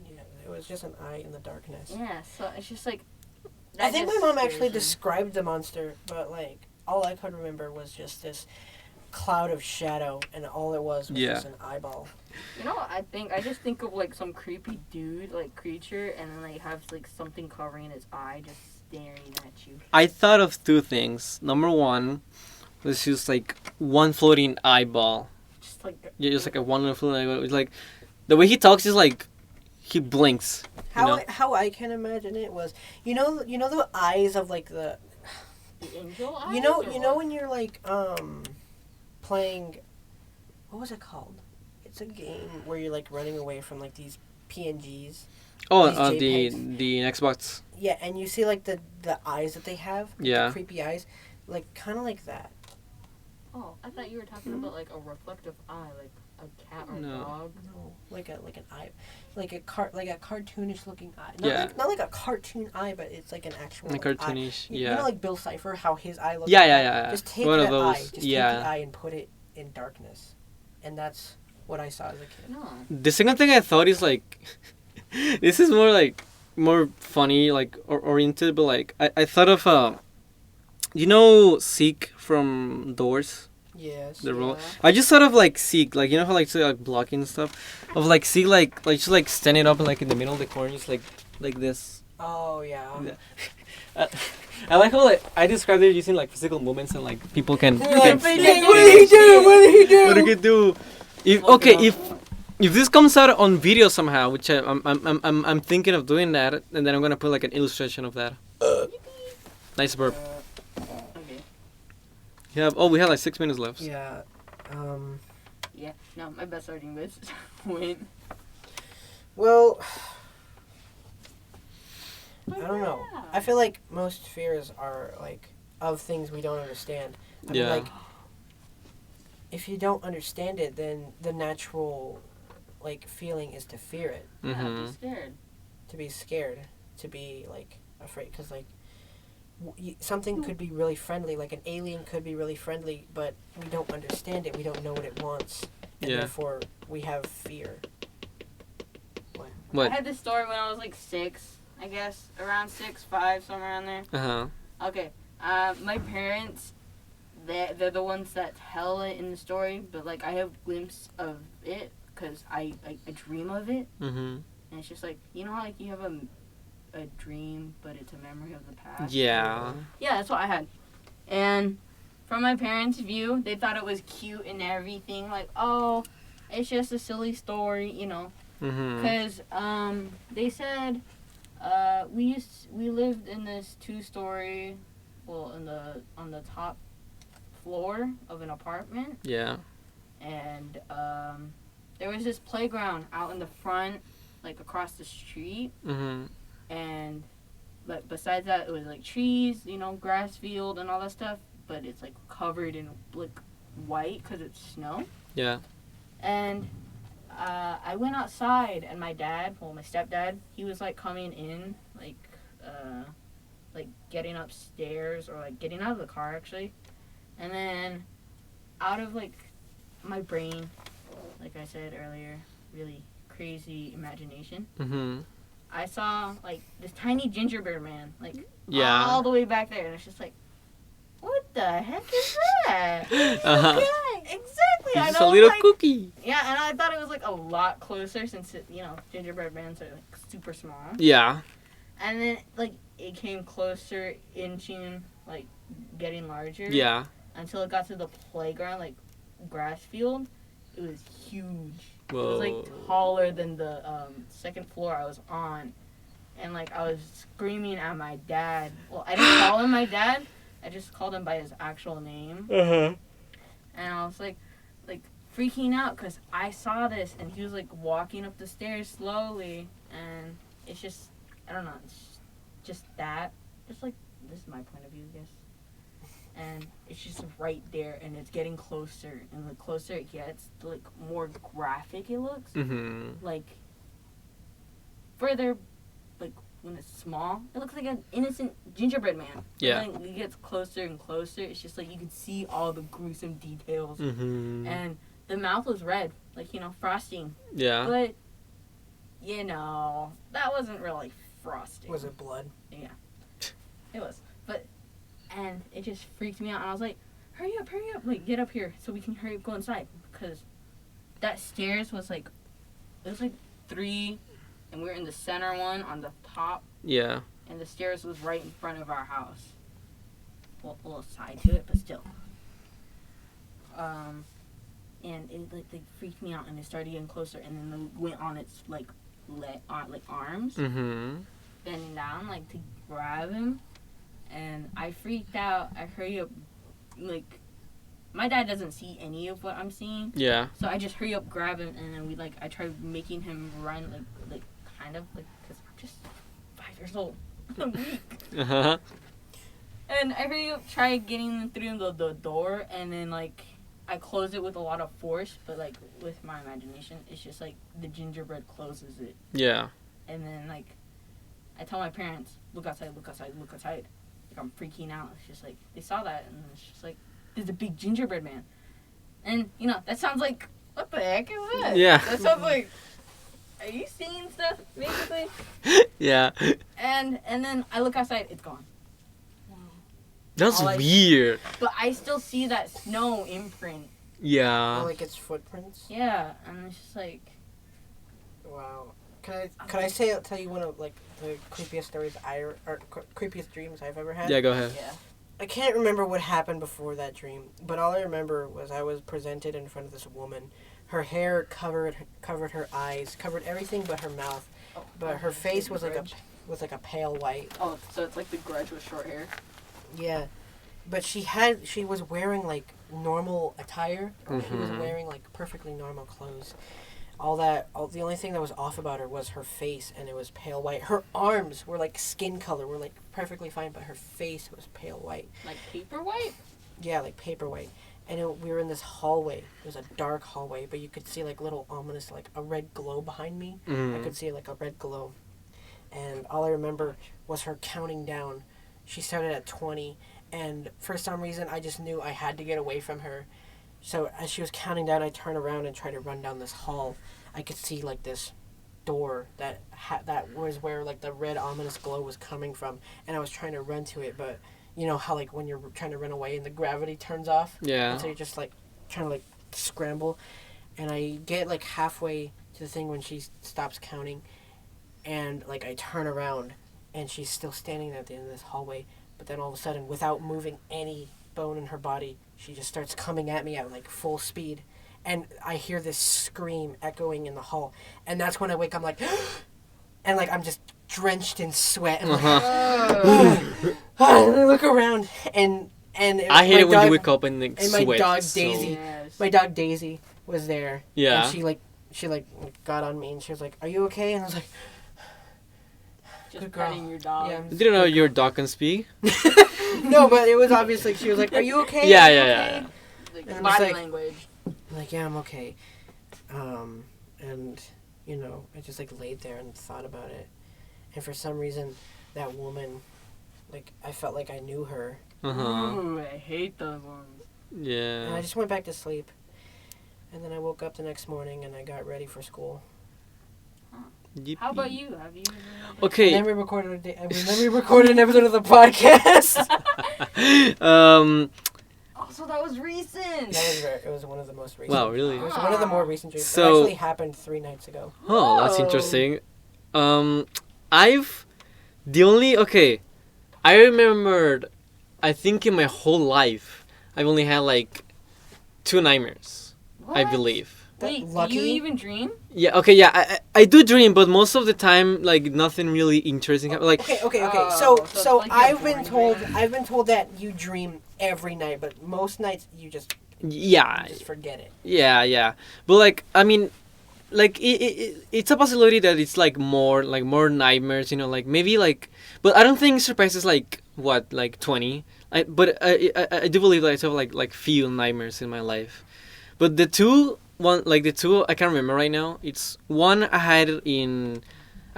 Yeah, it was just an eye in the darkness. Yeah, so it's just like. I think my mom actually scares me. described the monster, but like all I could remember was just this cloud of shadow, and all it was just an eyeball. I just think of like some creepy dude, like creature, and then like have like something covering his eye, just staring at you. I thought of 2 things. Number 1 was just like one floating eyeball. Just like. Yeah, just like a one floating eyeball. It's like the way he talks is like he blinks. How I can imagine it was, you know the eyes of like the Angel eyes? you know when you're like playing, what was it called? It's a game where you're like running away from like these PNGs. Oh, these the Xbox. Yeah, and you see like the eyes that they have. Like, Yeah. the creepy eyes, like kind of like that. Oh, I thought you were talking about like a reflective eye, like a cat or a dog. No, like an eye, like a cartoonish looking eye. Yeah. Not like a cartoon eye, but it's like an actual Like eye. cartoonish, You yeah. know, like Bill Cipher, how his eye looks. Yeah, like yeah, that? yeah. Just take One that of those, eye, just take yeah. the eye and put it in darkness, and that's what I saw as a kid. No. The second thing I thought is like, this is more funny, like oriented, but like I thought of Seek from Doors. Yes. The role. I just thought of like Seek, like how like blocking and stuff, of like Seek like just like standing up and like in the middle of the corner, just like this. Oh yeah. I like how like I described it using like physical movements and like people can. What did he do? What did he do? What do you do? If this comes out on video somehow, which I'm thinking of doing that, and then I'm gonna put like an illustration of that. Nice burp. Okay. We have like 6 minutes left. Yeah. Yeah. No, my best starting bits win. Well, I don't know. Yeah. I feel like most fears are like of things we don't understand. I mean, like, if you don't understand it, then the natural like feeling is to fear it, Yeah, be scared. to be scared, to be like afraid, because like something could be really friendly, like an alien could be really friendly, but we don't understand it. We don't know what it wants, and therefore we have fear. What? I had this story when I was like 6, I guess, around 6, 5, somewhere around there. Okay. My parents, they're the ones that tell it in the story, but like I have glimpse of it because I dream of it, and it's just like, you know how like you have a dream, but it's a memory of the past. Yeah. Yeah, that's what I had, and from my parents' view, they thought it was cute and everything. Like, oh, it's just a silly story, you know. Because they said We lived in this 2-story, well, on the top floor of an apartment. Yeah. And there was this playground out in the front, like across the street. Mhm. And but besides that, it was like trees, grass field and all that stuff. But it's like covered in like white because it's snow. Yeah. And I went outside, and my stepdad, he was like coming in, like getting upstairs, or like getting out of the car actually. And then out of like my brain, like I said earlier, really crazy imagination. Mhm. I saw like this tiny gingerbread man, like Yeah. all the way back there, and it's just like, what the heck is that? Uh-huh. Yeah, exactly. He's I just know, a little like, cookie. yeah, and I thought it was like a lot closer since gingerbread mans are like super small. Yeah. And then like it came closer, inching, like getting larger. Yeah. Until it got to the playground, like grass field. It was huge. Whoa. It was like taller than the second floor I was on, and like I was screaming at my dad. Well, I didn't call him my dad. I just called him by his actual name. Uh-huh. And I was like freaking out because I saw this, and he was like walking up the stairs slowly, and it's just, I don't know, it's just that. Just like, this is my point of view, I guess. And it's just right there, and it's getting closer, and the closer it gets, the like more graphic it looks. Mhm. Like further, like when it's small, it looks like an innocent gingerbread man. Yeah. And when it gets closer and closer, it's just like you can see all the gruesome details. Mhm. And the mouth was red, like frosting. Yeah. But that wasn't really frosting. Was it blood? Yeah, it was. And it just freaked me out, and I was like, hurry up, like, get up here so we can hurry up, go inside, because that stairs was like, it was like 3, and we were in the center one on the top. Yeah. And the stairs was right in front of our house. Well, a little side to it, but still. And it like freaked me out, and it started getting closer, and then it went on its like arms, Mhm. bending down like to grab him. And I freaked out. I hurry up, like, my dad doesn't see any of what I'm seeing. Yeah. So I just hurry up, grab him, and then I tried making him run, like kind of, like, because I'm just 5 years old. I'm weak. Uh-huh. And I hurry up, try getting through the door, and then, like, I close it with a lot of force, but, like, with my imagination, it's just, like, the gingerbread closes it. Yeah. And then, like, I tell my parents, look outside, look outside, look outside. Like, I'm freaking out. It's just like, they saw that, and it's just like, there's a big gingerbread man. And, that sounds like, what the heck is that? Yeah. That sounds like, are you seeing stuff, basically? Yeah. And then I look outside, it's gone. That's All I- weird. But I still see that snow imprint. Yeah. Like its footprints? Yeah, and it's just like, Wow. Can I tell you one of like the creepiest stories creepiest dreams I've ever had? Yeah, go ahead. yeah. I can't remember what happened before that dream, but all I remember was I was presented in front of this woman. Her hair covered her eyes, covered everything but her mouth, but her face was like a pale white. Oh, so it's like the Grudge with short hair? Yeah, but she was wearing like normal attire. She was wearing like perfectly normal clothes. The only thing that was off about her was her face, and it was pale white. Her arms were like skin color, were like perfectly fine, but her face was pale white. Like paper white? Yeah, like paper white. And we were in this hallway. It was a dark hallway, but you could see like little ominous, like a red glow behind me. I could see like a red glow. And all I remember was her counting down. She started at 20, and for some reason I just knew I had to get away from her. So as she was counting down, I turned around and tried to run down this hall. I could see like this door that was where like the red ominous glow was coming from, and I was trying to run to it, but you know how like when you're trying to run away and the gravity turns off? Yeah. And so you're just like trying to like scramble, and I get like halfway to the thing when she stops counting, and like I turn around and she's still standing there at the end of this hallway, but then all of a sudden, without moving any bone in her body, she just starts coming at me at like full speed, and I hear this scream echoing in the hall, and that's when I wake up. I'm like and like I'm just drenched in sweat. And Uh-huh. I look around and I hate it when you wake up and like and sweat. my dog so... Daisy, Yes. my dog Daisy was there. Yeah. And she got on me and she was like, "Are you okay?" And I was like, Just good girl. petting your dog. Yeah. You didn't know your dog can speak? No, but it was obvious. Like she was like, "Are you okay?" Yeah, Are you yeah, okay?" yeah. Like, And I'm body just like- language. I'm like, yeah, I'm okay. And you know, I just like laid there and thought about it. And for some reason, that woman, like, I felt like I knew her. Uh-huh. Ooh, I hate those ones. And I Yeah. just went back to sleep. And then I woke up the next morning and I got ready for school. How about you? Have you? Okay. And then we recorded an episode of the podcast. Also, that was recent. It was one of the most recent. Wow, really? It was one of the more recent dreams. So- it actually happened 3 nights ago. Oh, that's Whoa. interesting. I remembered, I think in my whole life, I've only had like 2 nightmares, I What? believe. Wait, Lucky? do you even dream? Yeah, okay, yeah, I do dream, but most of the time, like, nothing really interesting happens. Like, Okay. Oh, so So it's like I've you're been boring, told man. I've been told that you dream every night, but most nights you just yeah, forget it. yeah. But, like, I mean, like, it's a possibility that it's, like, more nightmares, you know, like, maybe, like, but I don't think surpasses, like, what, like, 20? But I do believe that I have, like, few nightmares in my life. But the two I can't remember right now. It's one I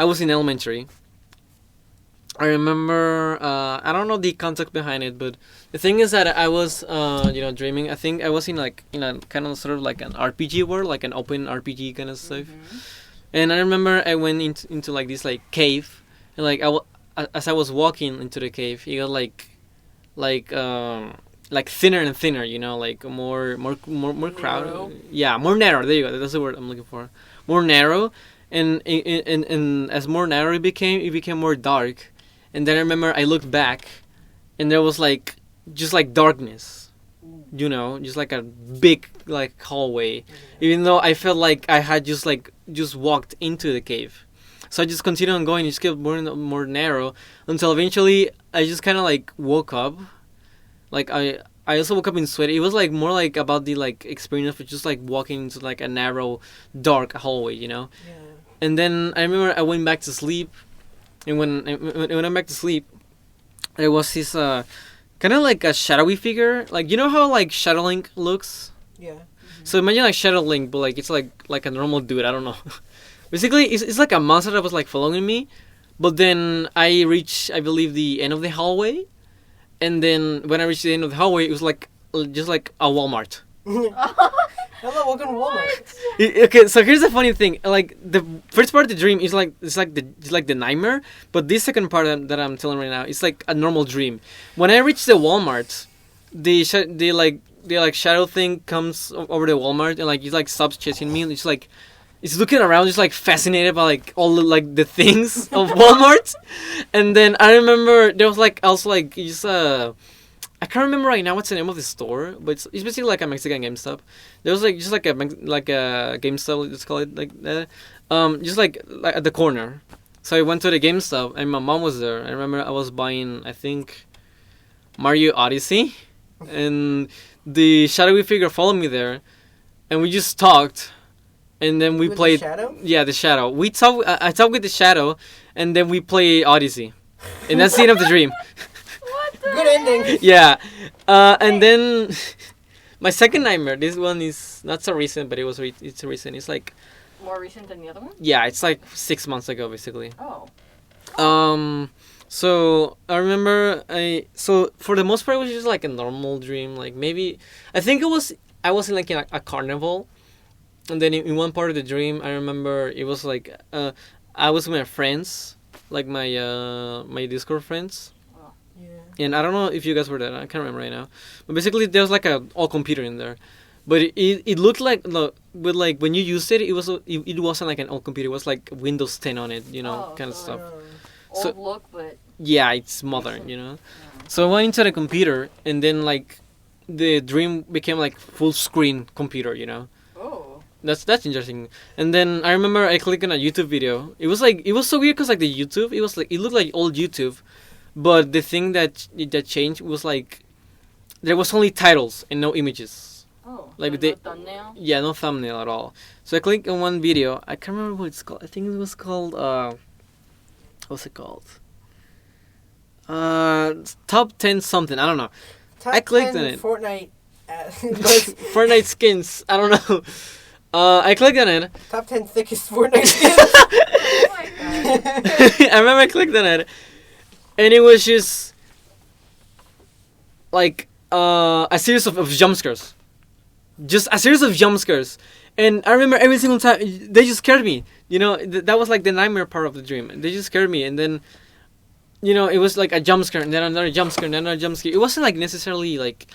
was in elementary. I remember, I don't know the context behind it, but the thing is that I was, dreaming. I think I was in a kind of sort of like an RPG world, like an open RPG kind of stuff. Mm-hmm. And I remember I went into like this like cave, and like as I was walking into the cave, it got like thinner and thinner, you know, like more crowded. Narrow? Yeah, more narrow. There you go. That's the word I'm looking for. More narrow, and as more narrow it became more dark. And then I remember I looked back, and there was like just like darkness, you know, just like a big like hallway. Even though I felt like I had just walked into the cave. So I just continued on going. It just kept more narrow until eventually I just kind of like woke up. Like I also woke up in sweat. It was like more like about the like experience of just like walking into like a narrow, dark hallway, you know. Yeah. And then I remember I went back to sleep, and when I went back to sleep, there was this kind of like a shadowy figure. Like, you know how like Shadow Link looks. Yeah. So imagine like Shadow Link, but like it's like a normal dude. I don't know. Basically, it's like a monster that was like following me, but then I reached, I believe, the end of the hallway, and then when I reached the end of the hallway, it was like just like a Walmart. Hello, welcome to Walmart. Okay, so here's the funny thing. Like the first part of the dream is like it's like the nightmare, but this second part that I'm telling right now, it's like a normal dream. When I reached the Walmart, the shadow thing comes over the Walmart and like it like stops chasing me. And it's looking around, just like fascinated by like all the things of Walmart. And then I remember there was like also like just I can't remember right now what's the name of the store, but it's basically like a Mexican GameStop. There was like just like a GameStop, let's call it like that. Just like at the corner. So I went to the GameStop and my mom was there. I remember I was buying, I think, Mario Odyssey, and the shadowy figure followed me there, and we just talked. And then we With played. the shadow? Yeah, the shadow. We talk. I talked with the shadow, and then we play Odyssey, and that's the end of the dream. What the Good ending. Yeah, and then my second nightmare. This one is not so recent, but it's recent. It's like More recent than the other one? yeah, it's like 6 months ago, basically. Oh. So I remember so for the most part it was just like a normal dream. Like maybe I think I was in like in a carnival. And then in one part of the dream, I remember it was like I was with my friends, like my Discord friends, Yeah. and I don't know if you guys were there. I can't remember right now, but basically there was like a all computer in there, but it looked like with like when you used it, it wasn't like an old computer. It was like Windows 10 on it, you know, kind of stuff. Old So- look, but Yeah, it's modern, you know. So I went into the computer, and then like the dream became like full screen computer, you know. oh. That's interesting. And then I remember I clicked on a YouTube video. It was so weird because like the YouTube, it looked like old YouTube, but the thing that changed was like there was only titles and no images. Oh, Like so they, no thumbnail? yeah, no thumbnail at all. So I clicked on one video. I can't remember what it's called. I think it was called what's it called? Top 10 something. I don't know. Top I clicked 10 on it. Fortnite. Fortnite skins. I don't know. I clicked on it. Top 10 thickest Fortnite skins. Oh my god. I remember I clicked on it, and it was just like a series of jump scares. Just a series of jump scares. And I remember every single time, they just scared me. You know, that was like the nightmare part of the dream. They just scared me. And then, you know, it was like a jump scare, and then another jump scare, and then another jump scare. It wasn't like necessarily like,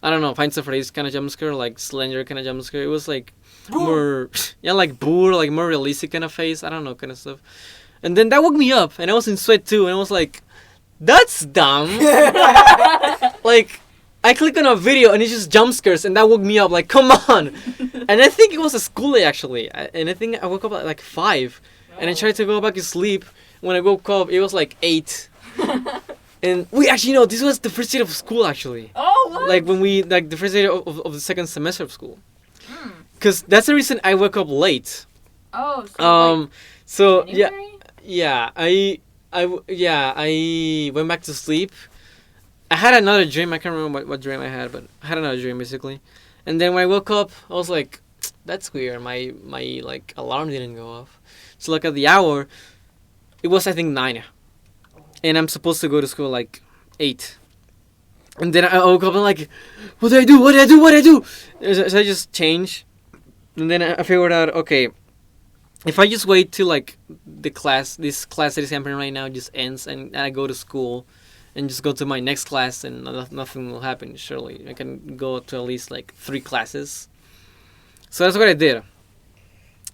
I don't know, Pints of Phrase kind of jump scare, like Slender kind of jump scare. It was like more, yeah, like Boor, like more realistic kind of face. I don't know, kind of stuff. And then that woke me up, and I was in sweat too, and I was like, that's dumb. Like, I clicked on a video and it just jump scares, and that woke me up. Like, come on. And I think it was a school day actually, and I think I woke up at like 5, and I tried to go back to sleep. When I woke up, it was like 8. And we actually, you know, this was the first day of school actually. Oh, what? Like when we, like the first day of the second semester of school. Cause that's the reason I woke up late. Oh, so So January? yeah, I went back to sleep. I had another dream. I can't remember what dream I had, but I had another dream basically. And then when I woke up, I was like, that's weird. My like alarm didn't go off. So look at the hour. It was I think 9. And I'm supposed to go to school like 8. And then I woke up and like, what do I do? What do I do? What do I do? So I just changed. And then I figured out, okay, if I just wait till like this class that is happening right now just ends, and I go to school and just go to my next class, and nothing will happen, surely. I can go to at least like 3 classes. So that's what I did.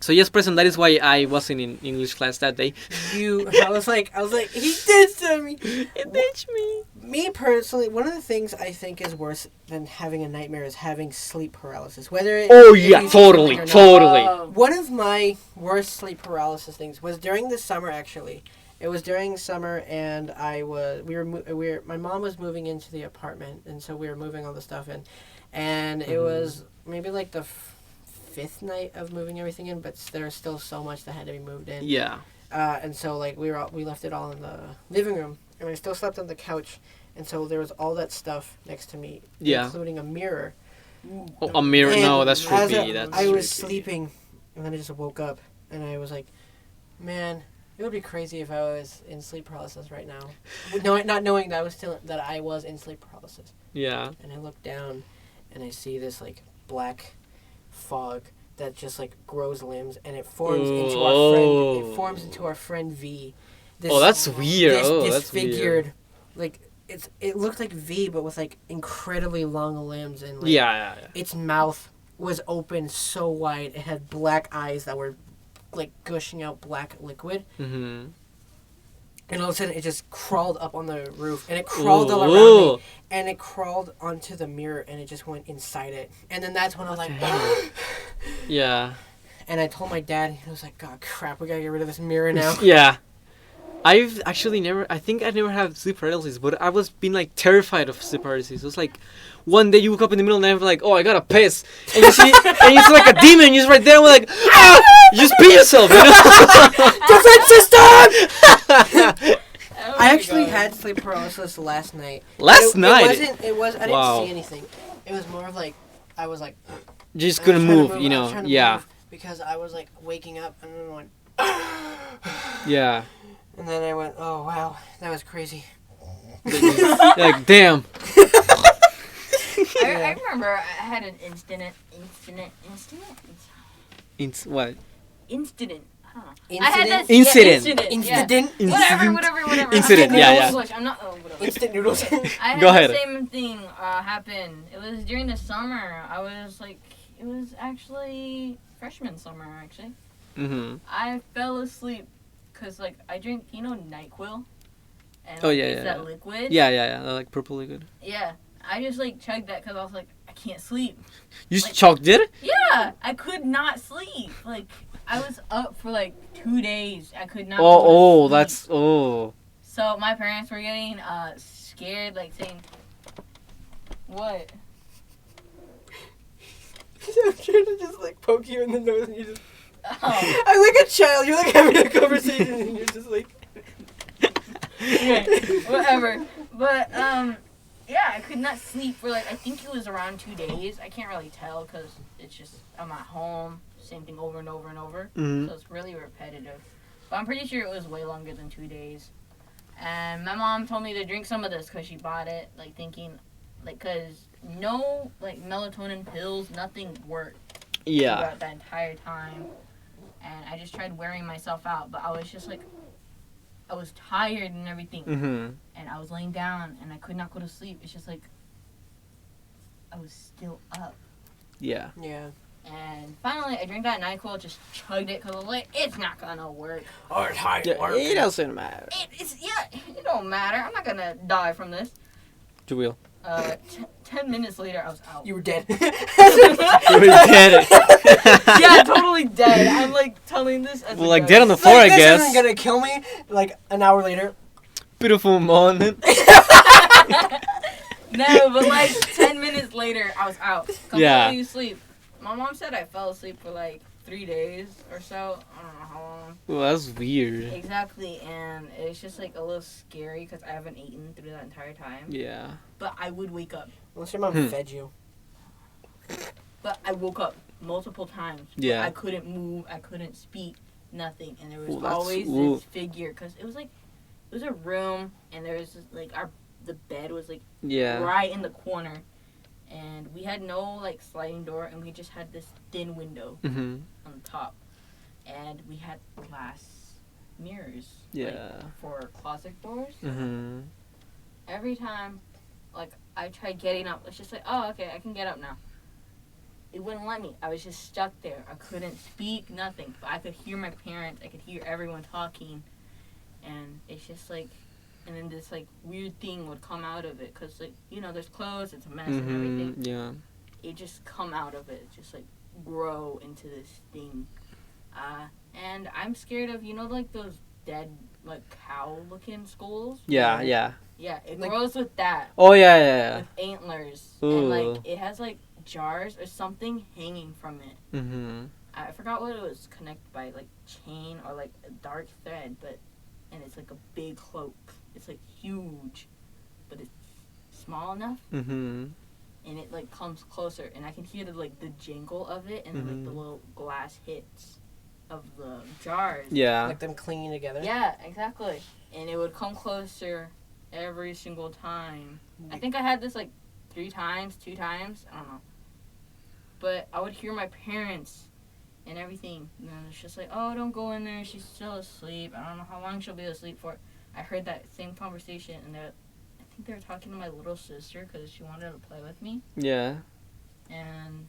So yes, Preston, that is why I wasn't in English class that day. I was like, he did to me. It ditched me. Me personally, one of the things I think is worse than having a nightmare is having sleep paralysis. Oh yeah, totally. One of my worst sleep paralysis things was during the summer. Actually, it was during summer, and my mom was moving into the apartment, and so we were moving all the stuff in, and it was maybe like the 5th night of moving everything in, but there was still so much that had to be moved in. Yeah. And so like we left it all in the living room, and I still slept on the couch, and so there was all that stuff next to me, including a mirror. Oh, a mirror? And no, that's I creepy. was sleeping, and then I just woke up, and I was like, man, it would be crazy if I was in sleep paralysis right now, not knowing that I was in sleep paralysis. Yeah. And I look down, and I see this like black fog that just like grows limbs, and it forms into our friend. It forms into our friend V. That's weird. This That's disfigured, weird. like it looked like V, but with like incredibly long limbs, and like, yeah. its mouth was open so wide. It had black eyes that were like gushing out black liquid. Mm-hmm. And all of a sudden, it just crawled up on the roof, and it crawled all around me, and it crawled onto the mirror, and it just went inside it. And then that's when I was like, yeah. And I told my dad, he was like, God, crap, we gotta get rid of this mirror now. Yeah. I've actually I think I never had sleep paralysis, but I was being like terrified of sleep paralysis. It was like, one day you woke up in the middle of the night, like, oh, I gotta piss. And you see, and you see like a demon just right there, and we're like, ah, just pee yourself, you know? Defense system! Oh I actually had sleep paralysis last night. Last night? I didn't see anything. It was more of like, I was like, just couldn't move, you know? Yeah. Because I was like waking up, and then I went, yeah. And then I went, oh wow, that was crazy. You're like, damn. I remember I had an incident. What? Incident. I don't know. Incident? I had this, Incident. Yeah, Incident? Yeah. Whatever. Incident, yeah. English. I'm not. Whatever. Instant noodles. I had Go ahead. the same thing happen. It was during the summer. I was like, it was actually freshman summer actually. Mm-hmm. I fell asleep because like I drink, NyQuil. And, Oh, yeah, it's yeah. that liquid. Yeah. Like purple liquid. Yeah. I just like chugged that because I was like, I can't sleep. You chalked it? Yeah, I could not sleep. Like, I was up for like 2 days. I could not. That's. So my parents were getting scared, like saying, "What?" I'm trying to just like poke you in the nose and you just. Oh. I'm like a child. You're like having a conversation and you're just like. Okay, whatever. But yeah, I could not sleep for like I think it was around 2 days. I can't really tell because it's just I'm at home, same thing over and over and over. Mm-hmm. So it's really repetitive. But I'm pretty sure it was way longer than 2 days. And my mom told me to drink some of this because she bought it, like thinking, like, because no, like, melatonin pills, nothing worked throughout that entire time. And I just tried wearing myself out, but I was just, like, I was tired and everything. Mm-hmm. And I was laying down, and I could not go to sleep. It's just, like, I was still up. Yeah. Yeah. And finally, I drank that NyQuil, just chugged it, because I was like, it's not gonna work. Oh, it's hard work. It doesn't matter. It don't matter. I'm not gonna die from this. You will. 10 minutes later, I was out. You were dead. You were dead. Yeah, totally dead. I'm like telling this as Well, like dead on the floor, like, I guess. This isn't gonna kill me. Like an hour later. Beautiful moment. No, but like 10 minutes later, I was out. Completely asleep. My mom said I fell asleep for like 3 days or so. I don't know how long. Well, that's weird. Exactly, and it's just like a little scary because I haven't eaten through that entire time. Yeah. But I would wake up. Unless your mom fed you. But I woke up multiple times. Yeah. I couldn't move. I couldn't speak. Nothing. And there was Ooh, always this figure. Because it was like, it was a room. And there was like, the bed was like right in the corner. And we had no like sliding door. And we just had this thin window on the top. And we had glass mirrors. Yeah. Like, for closet doors. Mm-hmm. Every time, like, I tried getting up. It's just like, oh, okay, I can get up now. It wouldn't let me. I was just stuck there. I couldn't speak, nothing. But I could hear my parents. I could hear everyone talking. And it's just like, and then this, like, weird thing would come out of it. Because, like, you know, there's clothes, it's a mess and everything. Yeah. It just come out of it. Just, like, grow into this thing. And I'm scared of, you know, like, those dead, like, cow-looking skulls? Yeah, yeah. Yeah, it Like, grows with that. Oh, yeah. With antlers. Ooh. And, like, it has, like, jars or something hanging from it. Mm-hmm. I forgot what it was connected by, like, chain or, like, a dark thread, but, and it's, like, a big cloak. It's, like, huge, but it's small enough. Mm-hmm. And it, like, comes closer, and I can hear, the jingle of it and, like, the little glass hits of the jars. Yeah. Like them clinging together. Yeah, exactly. And it would come closer every single time. I think I had this, like, 3 times, 2 times, I don't know. But I would hear my parents and everything. And then it's just like, oh, don't go in there. She's still asleep. I don't know how long she'll be asleep for. I heard that same conversation, and I think they were talking to my little sister because she wanted to play with me. Yeah. And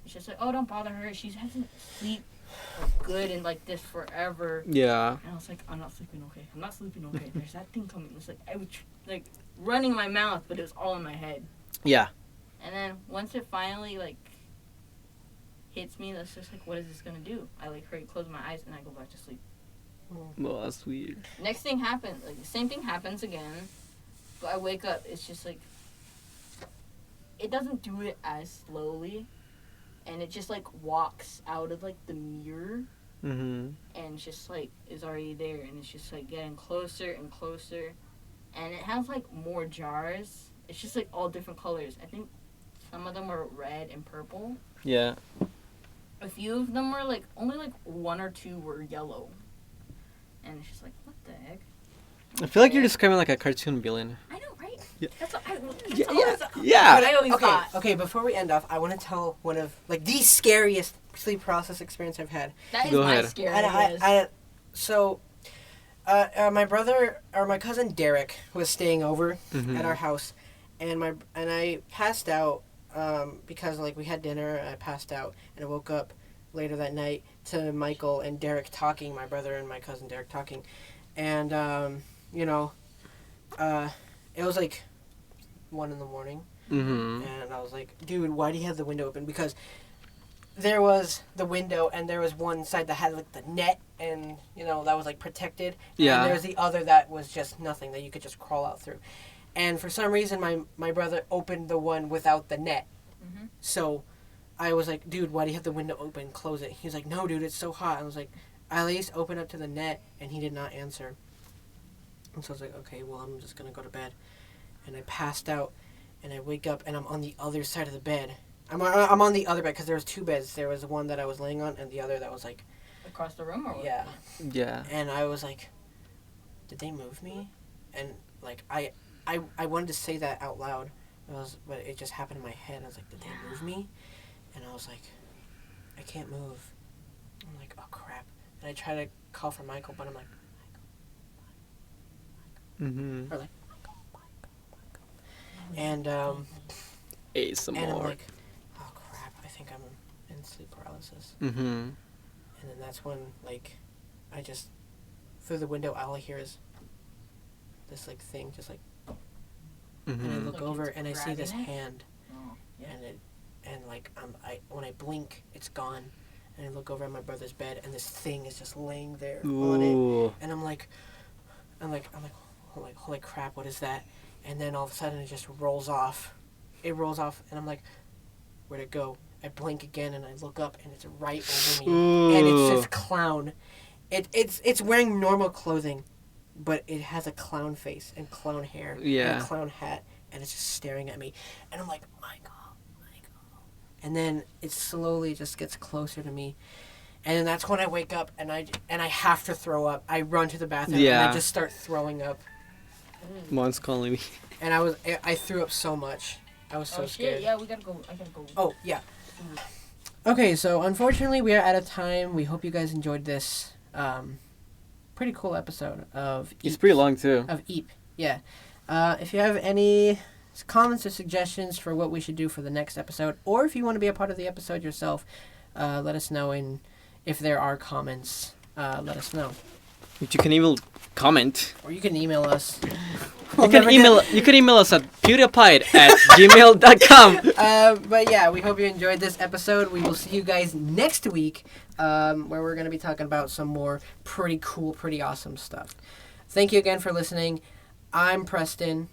it's just like, oh, don't bother her. She hasn't sleep like, good and like this forever. Yeah. And I was like, I'm not sleeping okay. I'm not sleeping okay. There's that thing coming. It's like, I was like running my mouth, but it was all in my head. Yeah. And then once it finally like hits me, that's just like, what is this gonna do? I like hurry, close my eyes, and I go back to sleep. Well, that's weird. Next thing happens, like the same thing happens again, but I wake up. It's just like it doesn't do it as slowly, and it just like walks out of like the mirror, and just like is already there, and it's just like getting closer and closer, and it has like more jars. It's just like all different colors. I think some of them were red and purple. Yeah. A few of them were like only like 1 or 2 were yellow. And it's just like, what the heck? I feel like you're describing like a cartoon villain. I know, right? Yeah. That's what I, Yeah. what I always thought. Okay, before we end off, I want to tell one of like the scariest sleep process experience I've had. That is Go my ahead. scary. My brother or my cousin Derek was staying over at our house, and I passed out because like we had dinner. I passed out and I woke up later that night to Michael and Derek talking. My brother and my cousin Derek talking, and it was like 1 in the morning. Mm-hmm. And I was like, dude, why do you have the window open? Because there was the window, and there was one side that had, like, the net, and, you know, that was, like, protected. Yeah. And there was the other that was just nothing, that you could just crawl out through. And for some reason, my brother opened the one without the net. Mm-hmm. So I was like, dude, why do you have the window open? Close it. He was like, no, dude, it's so hot. I was like, at least open up to the net, and he did not answer. And so I was like, okay, well, I'm just going to go to bed. And I passed out, and I wake up, and I'm on the other side of the bed. I'm on the other bed, because there was 2 beds. There was one that I was laying on, and the other that was, like... Across the room, or what? Yeah. Yeah. And I was like, did they move me? And, like, I wanted to say that out loud, but it just happened in my head. I was like, did they move me? And I was like, I can't move. I'm like, oh, crap. And I try to call for Michael, but I'm like, Mm-hmm. or like, and Some and I'm more. like, oh crap, I think I'm in sleep paralysis. Mm-hmm. And then that's when, like, I just, through the window, all I hear is this, like, thing, just like, and I Mm-hmm. look Like over it's and I see this grabbing it? hand, Oh, yeah. and like, when I blink, it's gone. And I look over at my brother's bed, and this thing is just laying there on it. Ooh. And I'm like, holy crap, what is that? And then all of a sudden it just rolls off. It rolls off, and I'm like, where'd it go? I blink again, and I look up, and it's right over me. Ooh. And it's this clown. It's wearing normal clothing, but it has a clown face and clown hair and Yeah. a clown hat, and it's just staring at me. And I'm like, Michael. And then it slowly just gets closer to me. And then that's when I wake up, and I have to throw up. I run to the bathroom, and Yeah. I just start throwing up. Mom's calling me. And I threw up so much. I was so Oh, scared. shit, yeah, we gotta go. I gotta go. Oh, yeah. Okay, so unfortunately we are out of time. We hope you guys enjoyed this pretty cool episode of It's Eep. pretty long too. Of Eep, yeah. If you have any comments or suggestions for what we should do for the next episode, or if you want to be a part of the episode yourself, let us know. And if there are comments, let us know. You can even comment. Or you can email us. You can email us at pewdiepie@gmail.com. But yeah, we hope you enjoyed this episode. We will see you guys next week, where we're going to be talking about some more pretty cool, pretty awesome stuff. Thank you again for listening. I'm Preston.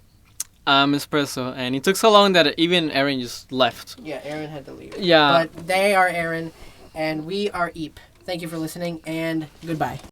I'm Espresso, and it took so long that even Eren just left. Yeah, Eren had to leave. Yeah. But they are Eren, and we are Eep. Thank you for listening, and goodbye.